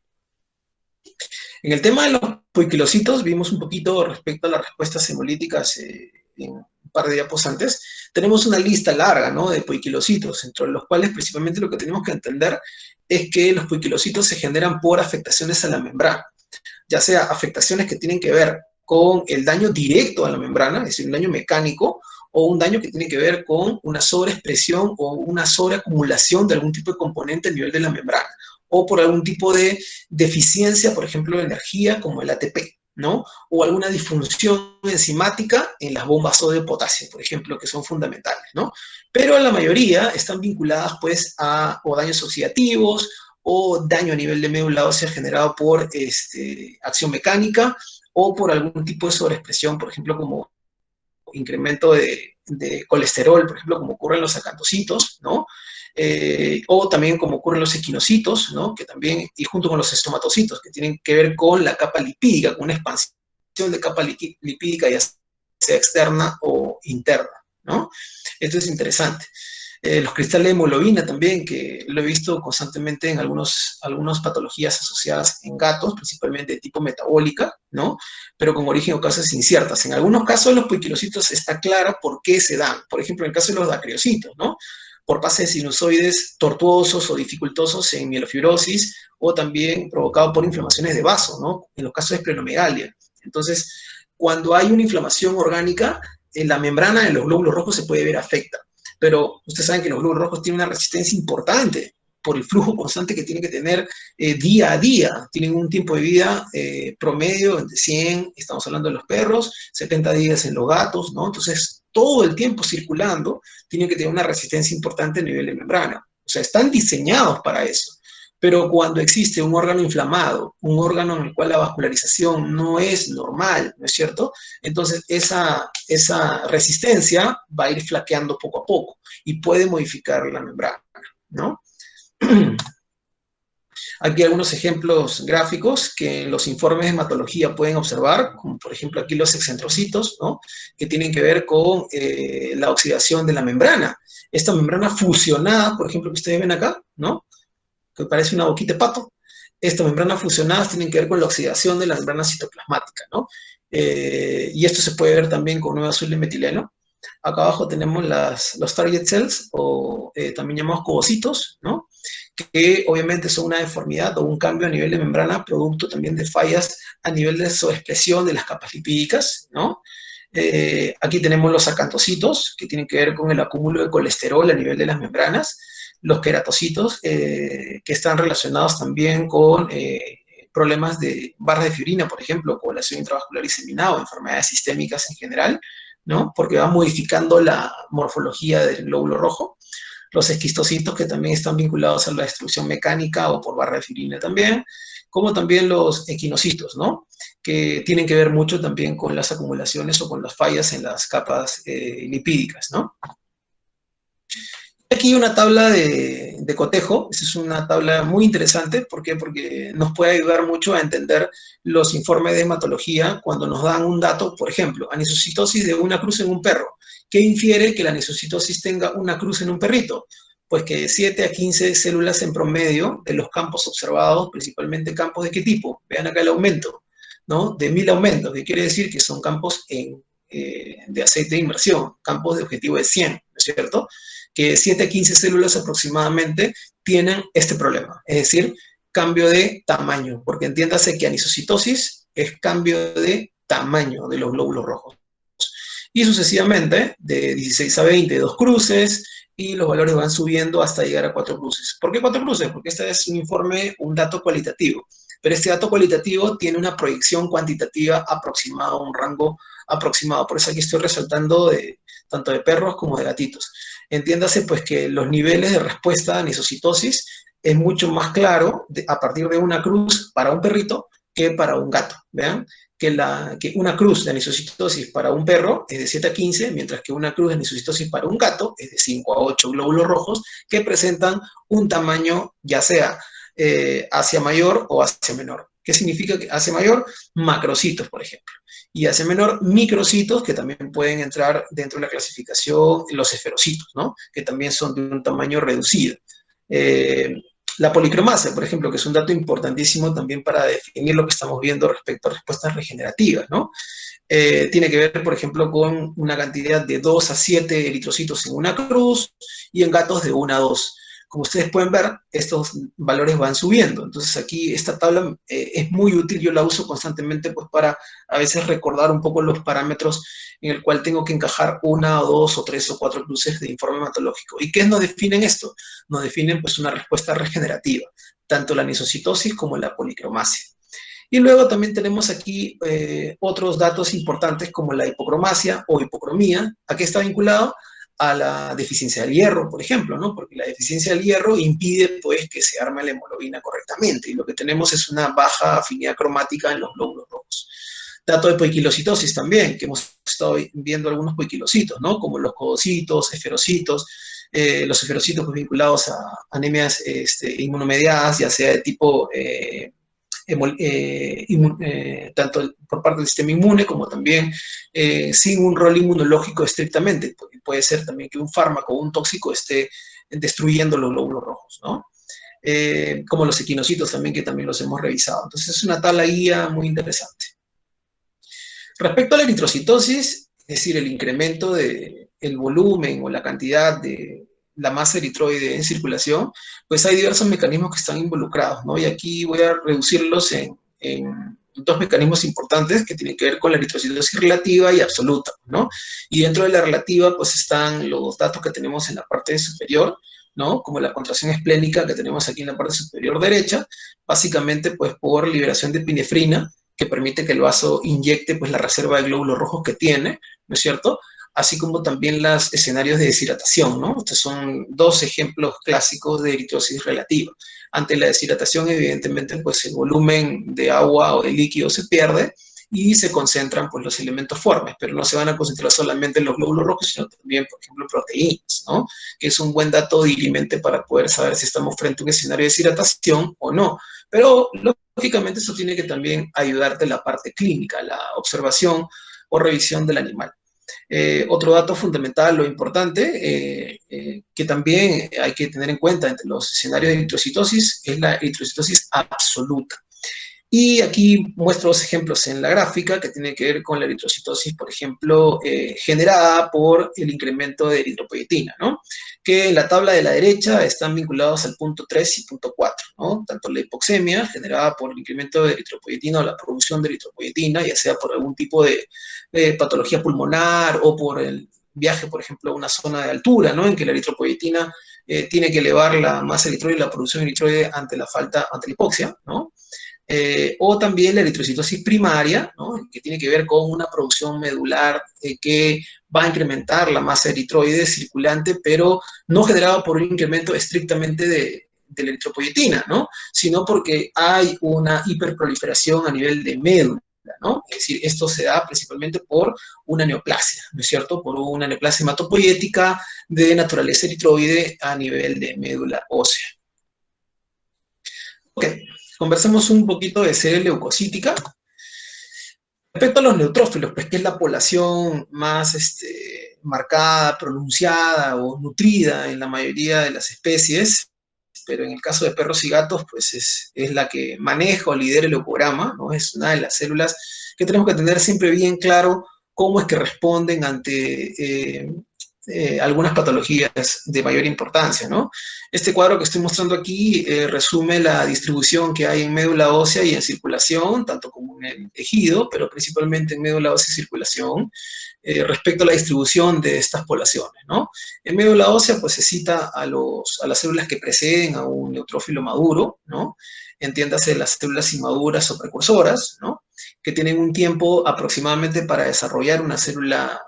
En el tema de los poiquilocitos, vimos un poquito respecto a las respuestas hemolíticas en un par de diapos antes. Tenemos una lista larga, ¿no?, de poiquilocitos, entre los cuales principalmente lo que tenemos que entender es que los poiquilocitos se generan por afectaciones a la membrana, ya sea afectaciones que tienen que ver con el daño directo a la membrana, es decir, un daño mecánico, o un daño que tiene que ver con una sobreexpresión o una sobreacumulación de algún tipo de componente a nivel de la membrana, o por algún tipo de deficiencia, por ejemplo, de energía, como el ATP, ¿no? O alguna disfunción enzimática en las bombas sodio-potasio, por ejemplo, que son fundamentales, ¿no? Pero la mayoría están vinculadas, pues, a o daños oxidativos, o daño a nivel de médula ósea generado por acción mecánica, o por algún tipo de sobreexpresión, por ejemplo, como incremento de colesterol, por ejemplo, como ocurre en los acantocitos, ¿no? O también como ocurre en los equinocitos, ¿no?, que también, y junto con los estomatocitos, que tienen que ver con la capa lipídica, con una expansión de capa lipídica, ya sea externa o interna, ¿no? Esto es interesante. Los cristales de hemoglobina también, que lo he visto constantemente en algunas patologías asociadas en gatos, principalmente de tipo metabólica, ¿no?, pero con origen o causas inciertas. En algunos casos los poiquilocitos está clara por qué se dan. Por ejemplo, en el caso de los dacriocitos, ¿no?, por pases de sinusoides tortuosos o dificultosos en mielofibrosis, o también provocado por inflamaciones de vaso, ¿no?, en los casos de esplenomegalia. Entonces, cuando hay una inflamación orgánica, en la membrana de los glóbulos rojos se puede ver afecta. Pero ustedes saben que los glóbulos rojos tienen una resistencia importante por el flujo constante que tienen que tener día a día. Tienen un tiempo de vida promedio entre 100, estamos hablando de los perros, 70 días en los gatos, ¿no? Entonces, todo el tiempo circulando, tienen que tener una resistencia importante a nivel de membrana. O sea, están diseñados para eso. Pero cuando existe un órgano inflamado, un órgano en el cual la vascularización no es normal, ¿no es cierto?, entonces esa resistencia va a ir flaqueando poco a poco y puede modificar la membrana, ¿no? Aquí algunos ejemplos gráficos que en los informes de hematología pueden observar, como por ejemplo aquí los excentrocitos, ¿no?, que tienen que ver con la oxidación de la membrana. Esta membrana fusionada, por ejemplo, que ustedes ven acá, ¿no?, que parece una boquita de pato. Estas membranas fusionadas tienen que ver con la oxidación de la membrana citoplasmática, ¿no? Y esto se puede ver también con 9 azul de metileno. Acá abajo tenemos los target cells, o también llamados covocitos, ¿no?, que obviamente son una deformidad o un cambio a nivel de membrana, producto también de fallas a nivel de sobreexpresión de las capas lipídicas, ¿no? Aquí tenemos los acantocitos, que tienen que ver con el acúmulo de colesterol a nivel de las membranas, los queratocitos, que están relacionados también con problemas de barras de fibrina, por ejemplo, coagulación intravascular diseminada o enfermedades sistémicas en general, ¿no?, porque va modificando la morfología del glóbulo rojo. Los esquistocitos, que también están vinculados a la destrucción mecánica o por barra de fibrina también, como también los equinocitos, ¿no?, que tienen que ver mucho también con las acumulaciones o con las fallas en las capas lipídicas, ¿no? Aquí una tabla de cotejo. Esta es una tabla muy interesante. ¿Por qué? Porque nos puede ayudar mucho a entender los informes de hematología cuando nos dan un dato, por ejemplo, anisocitosis de una cruz en un perro. ¿Qué infiere que la anisocitosis tenga una cruz en un perrito? Pues que 7 a 15 células en promedio de los campos observados, principalmente campos de qué tipo. Vean acá el aumento, ¿no?, de 1000 aumentos, que quiere decir que son campos de aceite de inmersión, campos de objetivo de 100, ¿no es cierto?, que 7 a 15 células aproximadamente tienen este problema, es decir, cambio de tamaño, porque entiéndase que anisocitosis es cambio de tamaño de los glóbulos rojos. Y sucesivamente, de 16 a 20, 2 cruces, y los valores van subiendo hasta llegar a 4 cruces. ¿Por qué 4 cruces? Porque este es un informe, un dato cualitativo, pero este dato cualitativo tiene una proyección cuantitativa aproximada, un rango aproximado. Por eso aquí estoy resaltando tanto de perros como de gatitos. Entiéndase pues que los niveles de respuesta a anisocitosis es mucho más claro a partir de una cruz para un perrito que para un gato. Vean que una cruz de anisocitosis para un perro es de 7 a 15, mientras que una cruz de anisocitosis para un gato es de 5 a 8 glóbulos rojos que presentan un tamaño ya sea hacia mayor o hacia menor. ¿Qué significa que hacia mayor? Macrocitos, por ejemplo. Y hacia menor, microcitos, que también pueden entrar dentro de la clasificación los esferocitos, ¿no? Que también son de un tamaño reducido. La policromasia, por ejemplo, que es un dato importantísimo también para definir lo que estamos viendo respecto a respuestas regenerativas, ¿no? Tiene que ver, por ejemplo, con una cantidad de 2 a 7 eritrocitos en una cruz y en gatos de 1 a 2. Como ustedes pueden ver, estos valores van subiendo. Entonces aquí esta tabla es muy útil, yo la uso constantemente pues para a veces recordar un poco los parámetros en el cual tengo que encajar 1 o 2 o 3 o 4 cruces de informe hematológico. ¿Y qué nos definen esto? Nos definen pues una respuesta regenerativa, tanto la anisocitosis como la policromasia. Y luego también tenemos aquí otros datos importantes como la hipocromasia o hipocromía. ¿A qué está vinculado? A la deficiencia del hierro, por ejemplo, ¿no? Porque la deficiencia del hierro impide, pues, que se arme la hemoglobina correctamente, y lo que tenemos es una baja afinidad cromática en los glóbulos rojos. Dato de poiquilocitosis también, que hemos estado viendo algunos poiquilocitos, ¿no? Como los codocitos, esferocitos, los esferocitos pues, vinculados a anemias inmunomediadas, ya sea de tipo tanto por parte del sistema inmune como también sin un rol inmunológico estrictamente, porque puede ser también que un fármaco o un tóxico esté destruyendo los glóbulos rojos, ¿no? Como los equinocitos también, que también los hemos revisado. Entonces es una tabla guía muy interesante. Respecto a la eritrocitosis, es decir, el incremento del volumen o la cantidad de la masa eritroide en circulación, pues hay diversos mecanismos que están involucrados, ¿no? Y aquí voy a reducirlos en dos mecanismos importantes que tienen que ver con la eritrocitosis relativa y absoluta, ¿no? Y dentro de la relativa, pues están los datos que tenemos en la parte superior, ¿no? Como la contracción esplénica que tenemos aquí en la parte superior derecha, básicamente pues por liberación de epinefrina, que permite que el vaso inyecte pues la reserva de glóbulos rojos que tiene, ¿no es cierto? Así como también los escenarios de deshidratación, ¿no? Estos son dos ejemplos clásicos de eritrosis relativa. Ante la deshidratación, evidentemente, pues el volumen de agua o de líquido se pierde y se concentran pues los elementos formes, pero no se van a concentrar solamente en los glóbulos rojos, sino también, por ejemplo, proteínas, ¿no? Que es un buen dato dirimente para poder saber si estamos frente a un escenario de deshidratación o no. Pero lógicamente eso tiene que también ayudarte en la parte clínica, la observación o revisión del animal. Otro dato fundamental o importante que también hay que tener en cuenta entre los escenarios de eritrocitosis es la eritrocitosis absoluta. Y aquí muestro dos ejemplos en la gráfica que tienen que ver con la eritrocitosis, por ejemplo, generada por el incremento de eritropoyetina, ¿no? Que en la tabla de la derecha están vinculados al punto 3 y punto 4, ¿no? Tanto la hipoxemia generada por el incremento de eritropoyetina o la producción de eritropoyetina, ya sea por algún tipo de patología pulmonar o por el viaje, por ejemplo, a una zona de altura, ¿no? En que la eritropoyetina tiene que elevar la masa eritroide y la producción eritroide ante la falta, ante la hipoxia, ¿no? O también la eritrocitosis primaria, ¿no? Que tiene que ver con una producción medular que va a incrementar la masa eritroide circulante, pero no generada por un incremento estrictamente de la eritropoyetina, ¿no? Sino porque hay una hiperproliferación a nivel de médula, ¿no? Es decir, esto se da principalmente por una neoplasia, ¿no es cierto? Por una neoplasia hematopoyética de naturaleza eritroide a nivel de médula ósea. Ok. Conversemos un poquito de serie leucocítica. Respecto a los neutrófilos, pues que es la población más marcada, pronunciada o nutrida en la mayoría de las especies, pero en el caso de perros y gatos, pues es la que maneja o lidera el leucograma, ¿no? Es una de las células que tenemos que tener siempre bien claro cómo es que responden ante algunas patologías de mayor importancia, ¿no? Este cuadro que estoy mostrando aquí resume la distribución que hay en médula ósea y en circulación, tanto como en el tejido, pero principalmente en médula ósea y circulación, respecto a la distribución de estas poblaciones, ¿no? En médula ósea, pues se cita a las células que preceden a un neutrófilo maduro, ¿no? Entiéndase las células inmaduras o precursoras, ¿no? Que tienen un tiempo aproximadamente para desarrollar una célula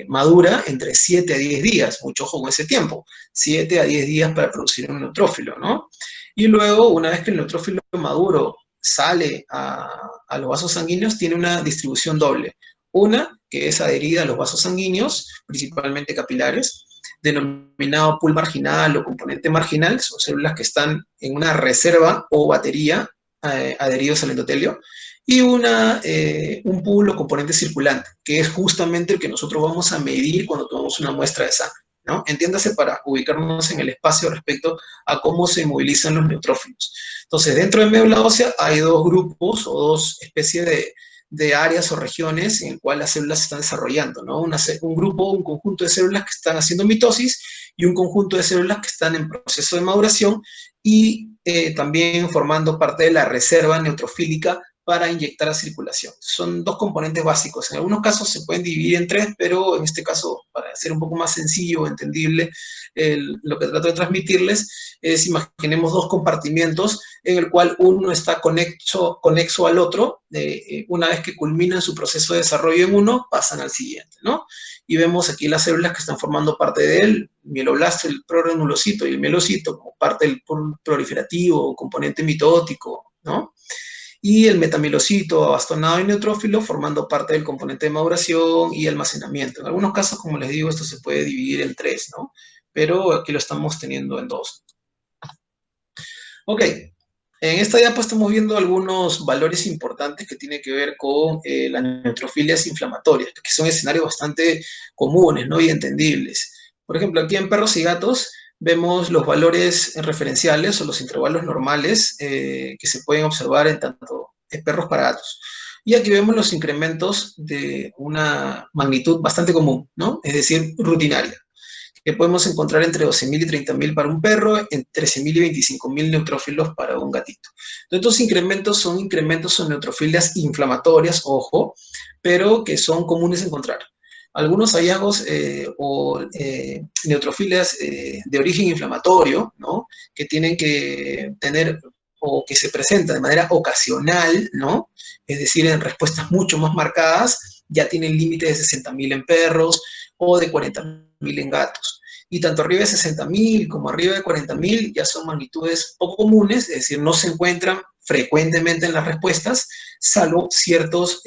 madura entre 7 a 10 días, mucho ojo con ese tiempo, 7 a 10 días para producir un neutrófilo, ¿no? Y luego, una vez que el neutrófilo maduro sale a los vasos sanguíneos tiene una distribución doble. Una que es adherida a los vasos sanguíneos, principalmente capilares, denominado pool marginal o componente marginal, son células que están en una reserva o batería adheridos al endotelio, y un pool o componente circulante, que es justamente el que nosotros vamos a medir cuando tomamos una muestra de sangre, ¿no? Entiéndase, para ubicarnos en el espacio respecto a cómo se movilizan los neutrófilos. Entonces, dentro de médula ósea hay dos grupos o dos especies de áreas o regiones en el cual las células se están desarrollando, ¿no? Un grupo, un conjunto de células que están haciendo mitosis y un conjunto de células que están en proceso de maduración y también formando parte de la reserva neutrofílica para inyectar a circulación. Son dos componentes básicos. En algunos casos se pueden dividir en tres, pero en este caso, para hacer un poco más sencillo o entendible, lo que trato de transmitirles es, imaginemos dos compartimientos en el cual uno está conexo al otro. Una vez que culminan su proceso de desarrollo en uno, pasan al siguiente, ¿no? Y vemos aquí las células que están formando parte de él, el mieloblasto, el progranulocito y el mielocito, como parte del proliferativo, componente mitótico, ¿no? Y el metamielocito, abastonado y neutrófilo, formando parte del componente de maduración y almacenamiento. En algunos casos, como les digo, esto se puede dividir en tres, ¿no? Pero aquí lo estamos teniendo en dos. Ok, en esta diapo estamos viendo algunos valores importantes que tienen que ver con las neutrofilias inflamatorias, que son escenarios bastante comunes, ¿no? Y entendibles. Por ejemplo, aquí en perros y gatos vemos los valores referenciales o los intervalos normales que se pueden observar en tanto en perros para gatos. Y aquí vemos los incrementos de una magnitud bastante común, ¿no? Es decir, rutinaria, que podemos encontrar entre 12.000 y 30.000 para un perro, entre 13.000 y 25.000 neutrófilos para un gatito. Entonces, estos incrementos son neutrofilias inflamatorias, ojo, pero que son comunes de encontrar. Algunos hallazgos neutrofilias de origen inflamatorio, ¿no? Que tienen que tener o que se presentan de manera ocasional, ¿no? Es decir, en respuestas mucho más marcadas, ya tienen límites de 60.000 en perros o de 40.000 en gatos. Y tanto arriba de 60.000 como arriba de 40.000 ya son magnitudes poco comunes, es decir, no se encuentran frecuentemente en las respuestas, salvo ciertas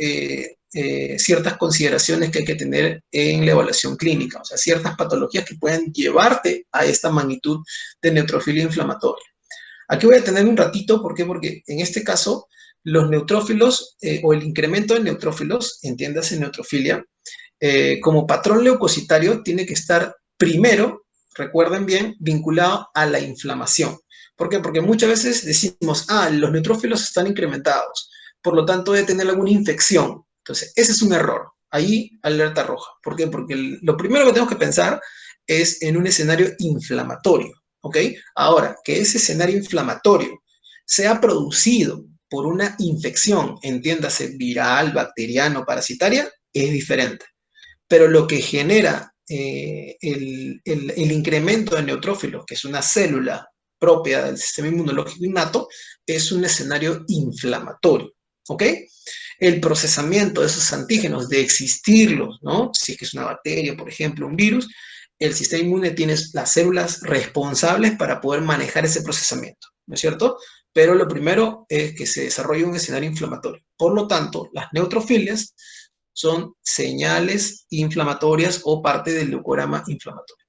consideraciones que hay que tener en la evaluación clínica, o sea, ciertas patologías que pueden llevarte a esta magnitud de neutrofilia inflamatoria. Aquí voy a tener un ratito, ¿por qué? Porque en este caso, los neutrófilos o el incremento de neutrófilos, entiéndase neutrofilia, como patrón leucocitario tiene que estar primero, recuerden bien, vinculado a la inflamación. ¿Por qué? Porque muchas veces decimos, los neutrófilos están incrementados, por lo tanto debe tener alguna infección. Entonces, ese es un error. Ahí, alerta roja. ¿Por qué? Porque lo primero que tenemos que pensar es en un escenario inflamatorio, ¿ok? Ahora, que ese escenario inflamatorio sea producido por una infección, entiéndase, viral, bacteriano, parasitaria, es diferente. Pero lo que genera el incremento de neutrófilos, que es una célula propia del sistema inmunológico innato, es un escenario inflamatorio, ¿ok? El procesamiento de esos antígenos, de existirlos, ¿no? Si es que es una bacteria, por ejemplo, un virus, el sistema inmune tiene las células responsables para poder manejar ese procesamiento, ¿no es cierto? Pero lo primero es que se desarrolle un escenario inflamatorio. Por lo tanto, las neutrofilias son señales inflamatorias o parte del leucograma inflamatorio.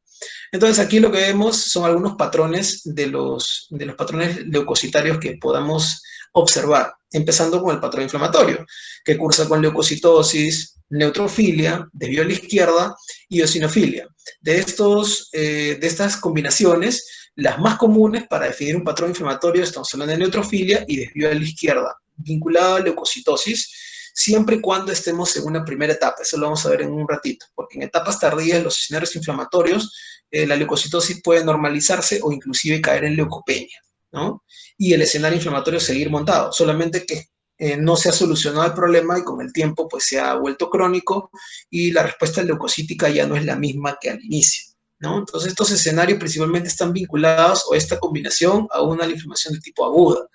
Entonces, aquí lo que vemos son algunos patrones de los patrones leucocitarios que podamos observar, empezando con el patrón inflamatorio, que cursa con leucocitosis, neutrofilia, desvío a la izquierda y eosinofilia. De estas combinaciones, las más comunes para definir un patrón inflamatorio estamos hablando de neutrofilia y desvío a la izquierda, vinculado a leucocitosis, siempre y cuando estemos en una primera etapa. Eso lo vamos a ver en un ratito, porque en etapas tardías, los escenarios inflamatorios, la leucocitosis puede normalizarse o inclusive caer en leucopenia, ¿no? Y el escenario inflamatorio seguir montado, solamente que no se ha solucionado el problema y con el tiempo pues se ha vuelto crónico y la respuesta leucocítica ya no es la misma que al inicio, ¿no? Entonces estos escenarios principalmente están vinculados o esta combinación a una inflamación de tipo aguda,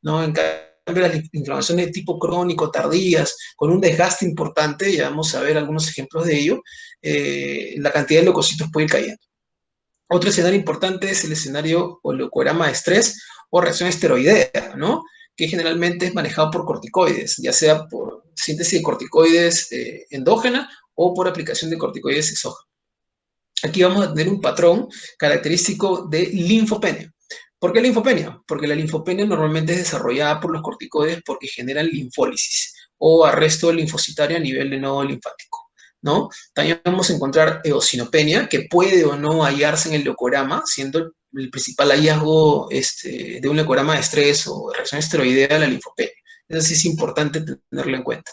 ¿no? En cambio, las inflamaciones de tipo crónico, tardías, con un desgaste importante, ya vamos a ver algunos ejemplos de ello, la cantidad de leucocitos puede ir cayendo. Otro escenario importante es el escenario o leucograma de estrés o reacción esteroidea, ¿no? que generalmente es manejado por corticoides, ya sea por síntesis de corticoides endógena o por aplicación de corticoides exógenos. Aquí vamos a tener un patrón característico de linfopenia. ¿Por qué linfopenia? Porque la linfopenia normalmente es desarrollada por los corticoides porque generan linfólisis o arresto linfocitario a nivel de nodo linfático, ¿no? También vamos a encontrar eosinopenia, que puede o no hallarse en el leucograma, siendo el principal hallazgo de un leucograma de estrés o de reacción esteroidea de la linfopenia. Eso sí es importante tenerlo en cuenta.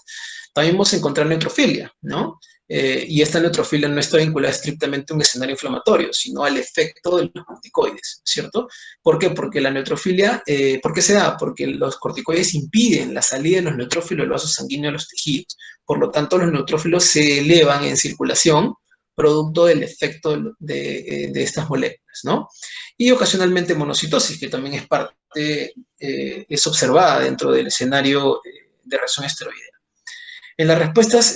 También vamos a encontrar neutrofilia, ¿no? Y esta neutrofilia no está vinculada estrictamente a un escenario inflamatorio, sino al efecto de los corticoides, ¿cierto? ¿Por qué? Porque la neutrofilia, ¿por qué se da? Porque los corticoides impiden la salida de los neutrófilos del vaso sanguíneo a los tejidos. Por lo tanto, los neutrófilos se elevan en circulación producto del efecto de estas moléculas, ¿no? Y ocasionalmente monocitosis, que también es parte, es observada dentro del escenario de reacción esteroidea. En las respuestas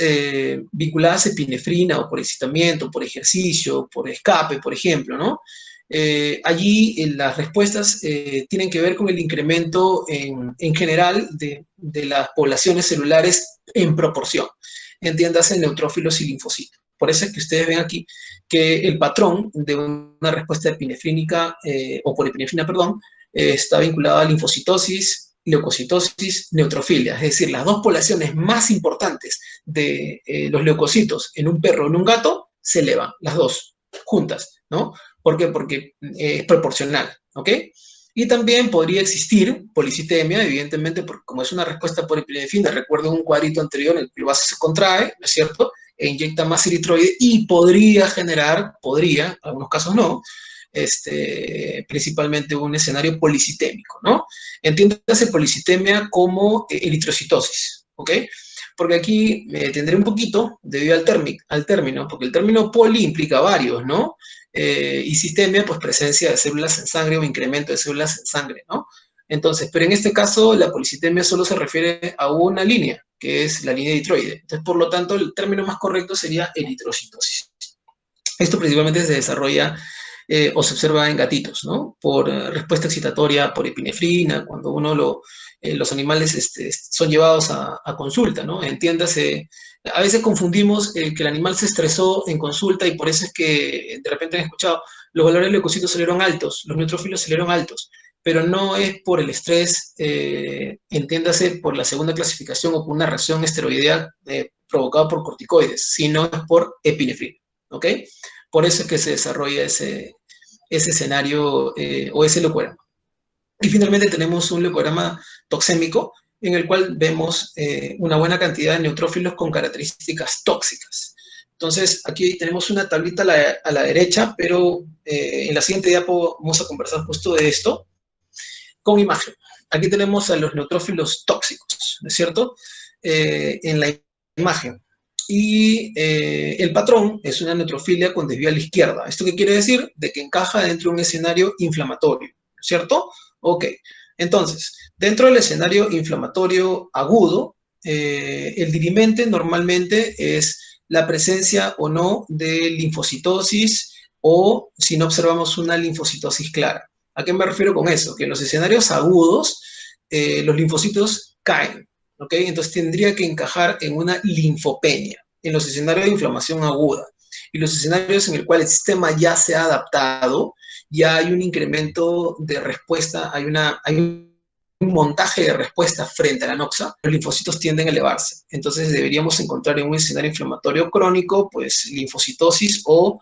vinculadas a epinefrina o por excitamiento, por ejercicio, por escape, por ejemplo, ¿no? Allí las respuestas tienen que ver con el incremento en general de las poblaciones celulares en proporción, entiéndase neutrófilos y linfocitos. Por eso es que ustedes ven aquí que el patrón de una respuesta epinefrínica o por epinefrina, perdón, está vinculado a linfocitosis, leucocitosis, neutrofilia, es decir, las dos poblaciones más importantes de los leucocitos en un perro o en un gato se elevan, las dos juntas, ¿no? ¿Por qué? Porque es proporcional, ¿ok? Y también podría existir policitemia, evidentemente, porque como es una respuesta por epinefrina, recuerdo un cuadrito anterior en el que el vaso se contrae, ¿no es cierto? E inyecta más eritroide y podría generar, en algunos casos no, principalmente un escenario policitémico, ¿no? Entiéndase policitemia como eritrocitosis, ¿ok? Porque aquí me tendré un poquito debido al término, porque el término poli implica varios, ¿no? Y sistemia, pues presencia de células en sangre o incremento de células en sangre, ¿no? Entonces, pero en este caso la policitemia solo se refiere a una línea, que es la línea eritroide. Entonces, por lo tanto, el término más correcto sería eritrocitosis. Esto principalmente se desarrolla o se observa en gatitos, ¿no? Por respuesta excitatoria, por epinefrina, cuando los animales son llevados a consulta, ¿no? Entiéndase, a veces confundimos que el animal se estresó en consulta y por eso es que de repente han escuchado, los valores de leucocitos salieron altos, los neutrófilos salieron altos, pero no es por el estrés, entiéndase, por la segunda clasificación o por una reacción esteroidea provocada por corticoides, sino es por epinefrina, ¿ok? Por eso es que se desarrolla ese escenario o ese leucograma. Y finalmente tenemos un leucograma toxémico en el cual vemos una buena cantidad de neutrófilos con características tóxicas. Entonces, aquí tenemos una tablita a la derecha, pero en la siguiente diapo vamos a conversar justo de esto con imagen. Aquí tenemos a los neutrófilos tóxicos, ¿no es cierto? En la imagen. Y el patrón es una neutrofilia con desvío a la izquierda. ¿Esto qué quiere decir? De que encaja dentro de un escenario inflamatorio, ¿cierto? Ok. Entonces, dentro del escenario inflamatorio agudo, el dirimente normalmente es la presencia o no de linfocitosis o si no observamos una linfocitosis clara. ¿A qué me refiero con eso? Que en los escenarios agudos los linfocitos caen, ¿ok? Entonces tendría que encajar en una linfopenia, en los escenarios de inflamación aguda. Y los escenarios en el cual el sistema ya se ha adaptado, ya hay un incremento de respuesta, hay un montaje de respuesta frente a la noxa, los linfocitos tienden a elevarse. Entonces deberíamos encontrar en un escenario inflamatorio crónico, pues linfocitosis o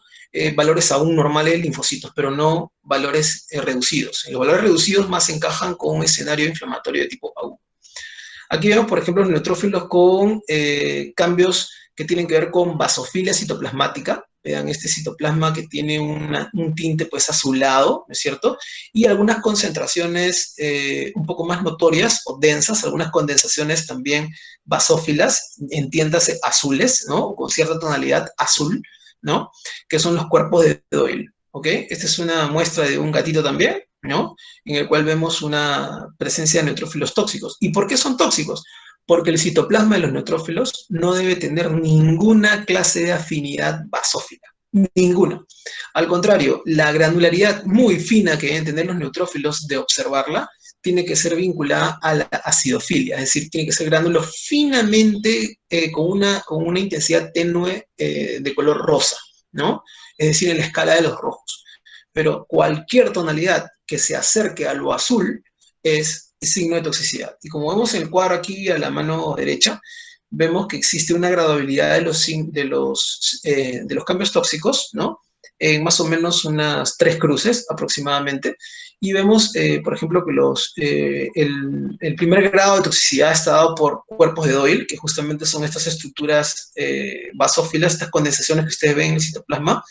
valores aún normales de linfocitos, pero no valores reducidos. Los valores reducidos más encajan con un escenario inflamatorio de tipo agudo. Aquí vemos, por ejemplo, los neutrófilos con cambios que tienen que ver con basofilia citoplasmática. Vean este citoplasma que tiene un tinte pues azulado, ¿no es cierto? Y algunas concentraciones un poco más notorias o densas, algunas condensaciones también basófilas, entiéndase azules, ¿no? Con cierta tonalidad azul, ¿no? Que son los cuerpos de Doyle, ¿ok? Esta es una muestra de un gatito también, ¿no? En el cual vemos una presencia de neutrófilos tóxicos. ¿Y por qué son tóxicos? Porque el citoplasma de los neutrófilos no debe tener ninguna clase de afinidad basófila, ninguna. Al contrario, la granularidad muy fina que deben tener los neutrófilos de observarla tiene que ser vinculada a la acidofilia, es decir, tiene que ser gránulos finamente con una intensidad tenue de color rosa, ¿no? Es decir, en la escala de los rojos. Pero cualquier tonalidad que se acerque a lo azul es signo de toxicidad. Y como vemos en el cuadro aquí a la mano derecha, vemos que existe una graduabilidad de los cambios tóxicos, ¿no? En más o menos unas 3 cruces aproximadamente, y vemos, por ejemplo, que el primer grado de toxicidad está dado por cuerpos de Doyle, que justamente son estas estructuras basófilas, estas condensaciones que ustedes ven en el citoplasma.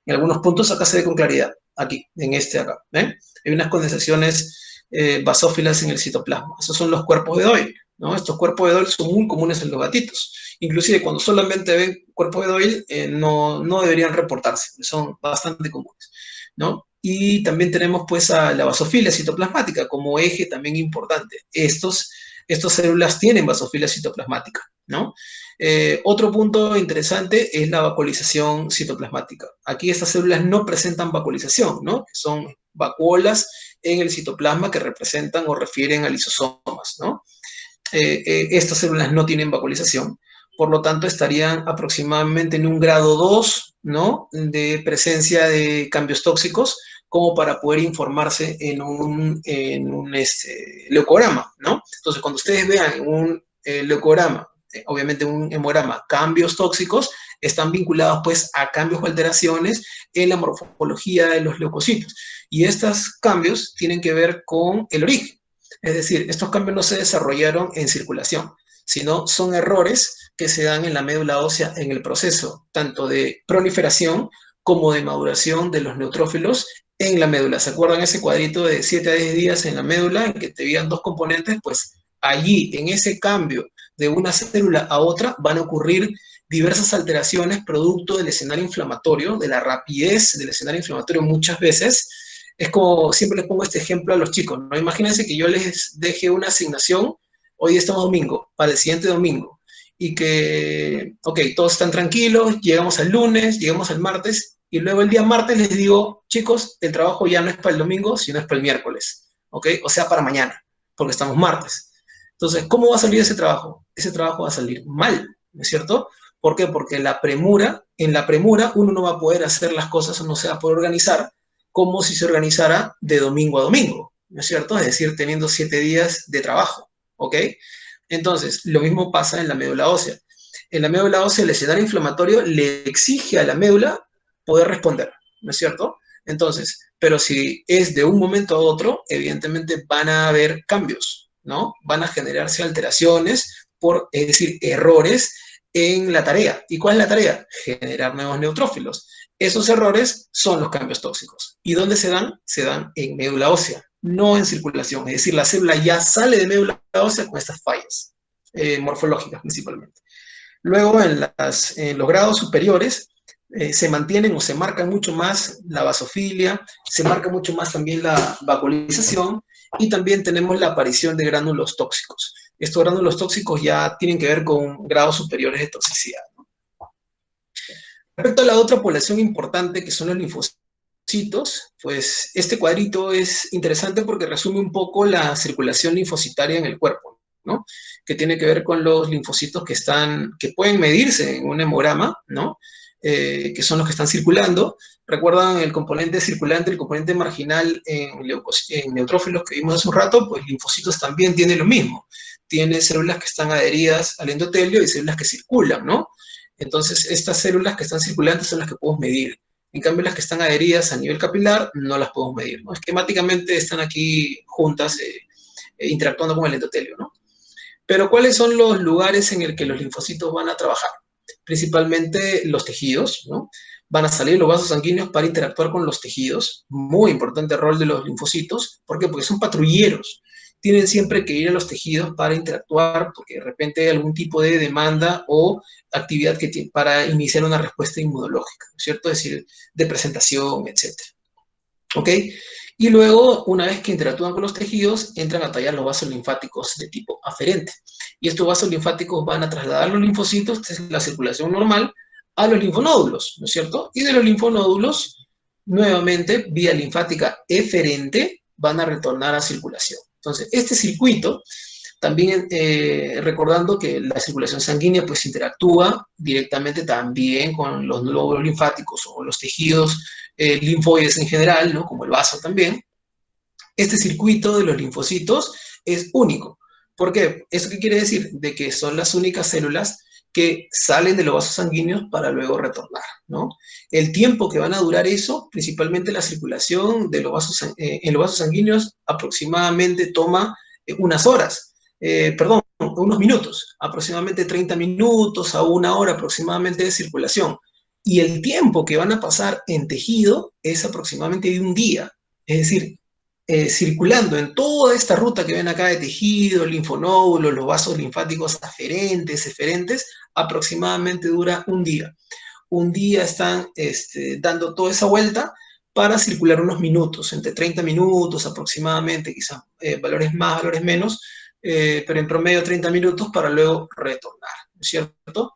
En algunos puntos acá se ve con claridad, aquí, en este acá, ¿ven? Hay unas condensaciones basófilas en el citoplasma. Esos son los cuerpos de Doyle, ¿no? Estos cuerpos de Doyle son muy comunes en los gatitos. Inclusive cuando solamente ven cuerpos de Doyle, no deberían reportarse, son bastante comunes, ¿no? Y también tenemos pues a la basofilia citoplasmática como eje también importante. Estas células tienen basofilia citoplasmática, ¿no? Otro punto interesante es la vacuolización citoplasmática. Aquí estas células no presentan vacuolización, ¿no? Son vacuolas en el citoplasma que representan o refieren a lisosomas, ¿no? Estas células no tienen vacuolización, por lo tanto estarían aproximadamente en un grado 2, ¿no? De presencia de cambios tóxicos, como para poder informarse en un leucograma, ¿no? Entonces, cuando ustedes vean un leucograma, obviamente un hemograma, cambios tóxicos, están vinculados pues a cambios o alteraciones en la morfología de los leucocitos. Y estos cambios tienen que ver con el origen. Es decir, estos cambios no se desarrollaron en circulación, sino son errores que se dan en la médula ósea en el proceso, tanto de proliferación como de maduración de los neutrófilos en la médula. ¿Se acuerdan ese cuadrito de 7 a 10 días en la médula en que te veían 2 componentes? Pues allí, en ese cambio de una célula a otra, van a ocurrir diversas alteraciones producto del escenario inflamatorio, de la rapidez del escenario inflamatorio muchas veces. Es como, siempre les pongo este ejemplo a los chicos, ¿no? Imagínense que yo les deje una asignación, hoy estamos domingo, para el siguiente domingo, y que, ok, todos están tranquilos, llegamos al lunes, llegamos al martes, y luego el día martes les digo, chicos, el trabajo ya no es para el domingo, sino es para el miércoles, ¿ok? O sea, para mañana, porque estamos martes. Entonces, ¿cómo va a salir ese trabajo? Ese trabajo va a salir mal, ¿no es cierto? ¿Por qué? Porque en la premura uno no va a poder hacer las cosas o no se va a poder organizar como si se organizara de domingo a domingo, ¿no es cierto? Es decir, teniendo 7 días de trabajo, ¿ok? Entonces, lo mismo pasa en la médula ósea. En la médula ósea, el escenario inflamatorio le exige a la médula poder responder, ¿no es cierto? Entonces, pero si es de un momento a otro, evidentemente van a haber cambios, ¿no? Van a generarse alteraciones, es decir, errores en la tarea. ¿Y cuál es la tarea? Generar nuevos neutrófilos. Esos errores son los cambios tóxicos. ¿Y dónde se dan? Se dan en médula ósea, no en circulación. Es decir, la célula ya sale de médula ósea con estas fallas, morfológicas principalmente. Luego, en los grados superiores, se mantienen o se marca mucho más la basofilia, se marca mucho más también la vacuolización, y también tenemos la aparición de gránulos tóxicos. Estos gránulos tóxicos ya tienen que ver con grados superiores de toxicidad, ¿no? Respecto a la otra población importante, que son los linfocitos, pues este cuadrito es interesante porque resume un poco la circulación linfocitaria en el cuerpo, ¿no? Que tiene que ver con los linfocitos que pueden medirse en un hemograma, ¿no? Que son los que están circulando. ¿Recuerdan el componente circulante, el componente marginal en neutrófilos que vimos hace un rato? Pues linfocitos también tiene lo mismo. Tiene células que están adheridas al endotelio y células que circulan, ¿no? Entonces, estas células que están circulantes son las que podemos medir. En cambio, las que están adheridas a nivel capilar no las podemos medir, ¿no? Esquemáticamente están aquí juntas, interactuando con el endotelio, ¿no? Pero, ¿cuáles son los lugares en el que los linfocitos van a trabajar? Principalmente los tejidos, ¿no? Van a salir los vasos sanguíneos para interactuar con los tejidos. Muy importante el rol de los linfocitos. ¿Por qué? Porque son patrulleros. Tienen siempre que ir a los tejidos para interactuar, porque de repente hay algún tipo de demanda o actividad para iniciar una respuesta inmunológica, ¿no es cierto? Es decir, de presentación, etc. ¿Ok? Y luego, una vez que interactúan con los tejidos, entran a tallar los vasos linfáticos de tipo aferente. Y estos vasos linfáticos van a trasladar los linfocitos desde la circulación normal a los linfonódulos, ¿no es cierto? Y de los linfonódulos, nuevamente, vía linfática eferente, van a retornar a circulación. Entonces, este circuito, también recordando que la circulación sanguínea pues interactúa directamente también con los glóbulos linfáticos o los tejidos linfoides en general, ¿no? Como el vaso también. Este circuito de los linfocitos es único. ¿Por qué? ¿Eso qué quiere decir? De que son las únicas células que salen de los vasos sanguíneos para luego retornar, ¿no? El tiempo que van a durar eso, principalmente la circulación de los vasos, en los vasos sanguíneos, aproximadamente toma unas horas, perdón, unos minutos, aproximadamente 30 minutos a una hora aproximadamente de circulación. Y el tiempo que van a pasar en tejido es aproximadamente de un día. Es decir, circulando en toda esta ruta que ven acá de tejido, linfonódulos, los vasos linfáticos aferentes, eferentes, aproximadamente dura un día. Un día están dando toda esa vuelta para circular unos minutos, entre 30 minutos aproximadamente, quizás valores más, valores menos, pero en promedio 30 minutos para luego retornar, ¿no es cierto?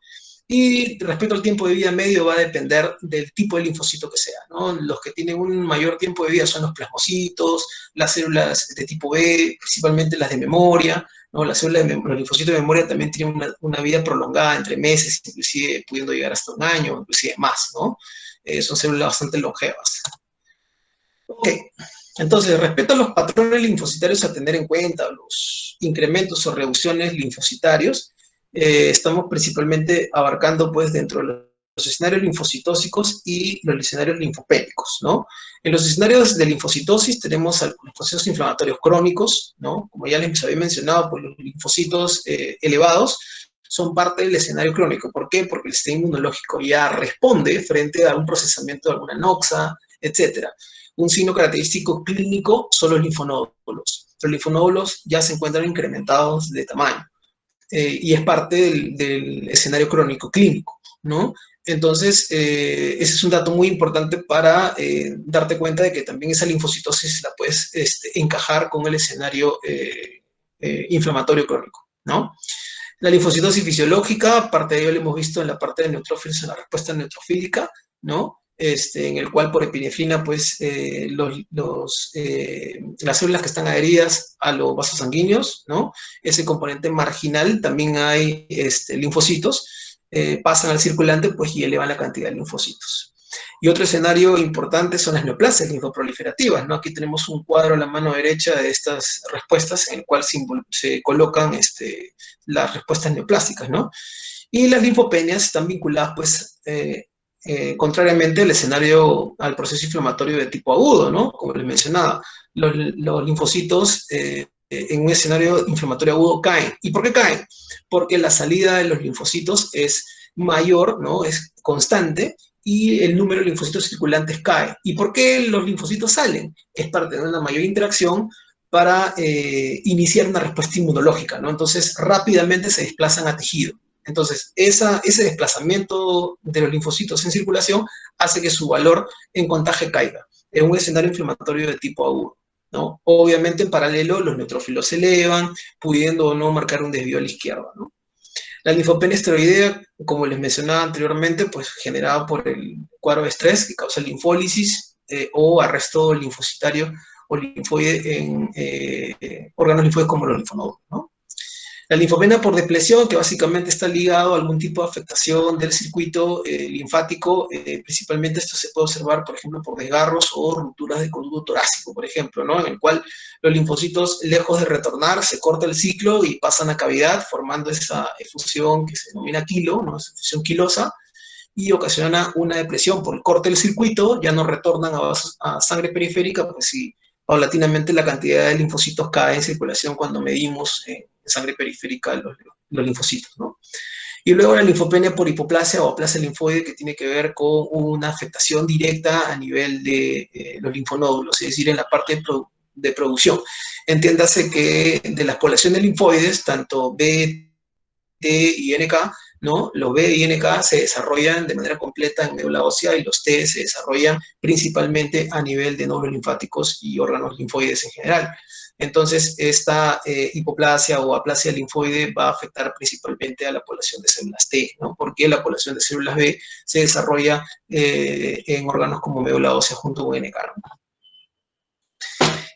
Y respecto al tiempo de vida medio va a depender del tipo de linfocito que sea, ¿no? Los que tienen un mayor tiempo de vida son los plasmocitos, las células de tipo B, principalmente las de memoria, ¿no? Las células de los linfocitos de memoria también tienen una vida prolongada entre meses, inclusive pudiendo llegar hasta un año, inclusive más, ¿no? Son células bastante longevas. Ok, entonces, respecto a los patrones linfocitarios a tener en cuenta, los incrementos o reducciones linfocitarios, estamos principalmente abarcando, pues, dentro de los escenarios linfocitósicos y los escenarios linfopénicos, ¿no? En los escenarios de linfocitosis tenemos los procesos inflamatorios crónicos, ¿no? Como ya les había mencionado, pues los linfocitos elevados son parte del escenario crónico. ¿Por qué? Porque el sistema inmunológico ya responde frente a un procesamiento de alguna noxa, etcétera. Un signo característico clínico son los linfonódulos. Los linfonódulos ya se encuentran incrementados de tamaño y es parte del escenario crónico clínico, ¿no? Entonces, ese es un dato muy importante para darte cuenta de que también esa linfocitosis la puedes encajar con el escenario inflamatorio crónico, ¿no? La linfocitosis fisiológica, aparte de ello lo hemos visto en la parte de neutrófilos, en la respuesta neutrofílica, ¿no? En el cual por epinefrina, pues, las células que están adheridas a los vasos sanguíneos, ¿no? Ese componente marginal, también hay linfocitos, pasan al circulante, pues, y elevan la cantidad de linfocitos. Y otro escenario importante son las neoplasias linfoproliferativas, ¿no? Aquí tenemos un cuadro a la mano derecha de estas respuestas en el cual se colocan las respuestas neoplásticas, ¿no? Y las linfopenias están vinculadas, pues, contrariamente al escenario, al proceso inflamatorio de tipo agudo, ¿no? Como les mencionaba, los linfocitos en un escenario inflamatorio agudo caen. ¿Y por qué caen? Porque la salida de los linfocitos es mayor, ¿no? Es constante, y el número de linfocitos circulantes cae. ¿Y por qué los linfocitos salen? Es para tener una mayor interacción para iniciar una respuesta inmunológica, ¿no? Entonces, rápidamente se desplazan a tejido. Entonces, ese desplazamiento de los linfocitos en circulación hace que su valor en contagio caiga en un escenario inflamatorio de tipo agudo, ¿no? Obviamente, en paralelo, los neutrófilos se elevan, pudiendo o no marcar un desvío a la izquierda, ¿no? La linfopenia esteroidea, como les mencionaba anteriormente, pues generada por el cuadro de estrés que causa linfólisis o arresto linfocitario o linfoide en órganos linfoides como los linfonodos, ¿no? La linfopenia por depresión, que básicamente está ligado a algún tipo de afectación del circuito linfático, principalmente esto se puede observar, por ejemplo, por desgarros o rupturas de conducto torácico, por ejemplo, ¿no? En el cual los linfocitos, lejos de retornar, se corta el ciclo y pasan a cavidad, formando esa efusión que se denomina quilo, ¿no? Esa efusión quilosa, y ocasiona una depresión por el corte del circuito, ya no retornan a sangre periférica, pues sí, paulatinamente la cantidad de linfocitos cae en circulación cuando medimos en sangre periférica los linfocitos, ¿no? Y luego la linfopenia por hipoplasia o aplasia linfoide, que tiene que ver con una afectación directa a nivel de los linfonódulos, es decir, en la parte de producción. Entiéndase que de la población de linfoides, tanto B, T y NK, ¿no? Los B y NK se desarrollan de manera completa en médula ósea y los T se desarrollan principalmente a nivel de nódulos linfáticos y órganos linfoides en general. Entonces, esta hipoplasia o aplasia linfoide va a afectar principalmente a la población de células T, ¿no? Porque la población de células B se desarrolla en órganos como médula ósea junto con NK, ¿no?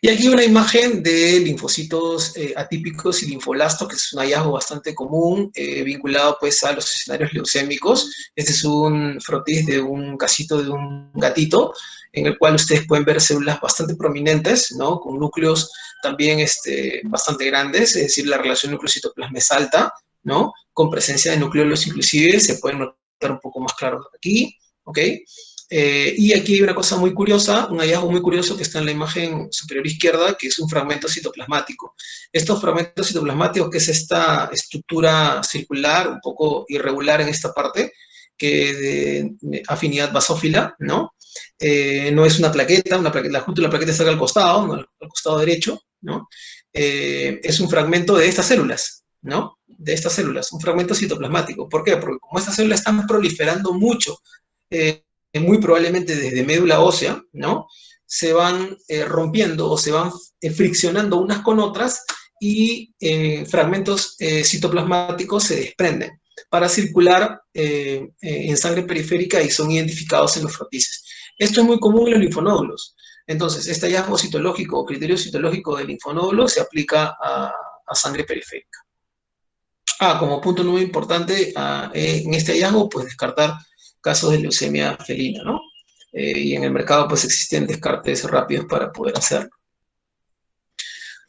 Y aquí una imagen de linfocitos atípicos y linfoblastos, que es un hallazgo bastante común, vinculado pues a los escenarios leucémicos. Este es un frotis de un casito de un gatito, en el cual ustedes pueden ver células bastante prominentes, ¿no? Con núcleos también bastante grandes, es decir, la relación núcleo-citoplasma es alta, ¿no? Con presencia de nucleolos inclusive, se pueden notar un poco más claro aquí, ¿ok? Y aquí hay una cosa muy curiosa, un hallazgo muy curioso que está en la imagen superior izquierda, que es un fragmento citoplasmático. Estos fragmentos citoplasmáticos, que es esta estructura circular, un poco irregular en esta parte, que de afinidad basófila, ¿no? No es una plaqueta, justo la plaqueta está acá al costado, ¿no? Al costado derecho, ¿no? Es un fragmento de estas células, ¿no? De estas células, un fragmento citoplasmático. ¿Por qué? Porque como estas células están proliferando mucho, muy probablemente desde médula ósea, ¿no? Se van rompiendo o se van friccionando unas con otras y fragmentos citoplasmáticos se desprenden para circular en sangre periférica y son identificados en los frotices. Esto es muy común en los linfonódulos. Entonces, este hallazgo citológico o criterio citológico del linfonódulo se aplica a sangre periférica. Como punto muy importante, en este hallazgo, pues descartar casos de leucemia felina, ¿no? Y en el mercado, pues existen descartes rápidos para poder hacerlo.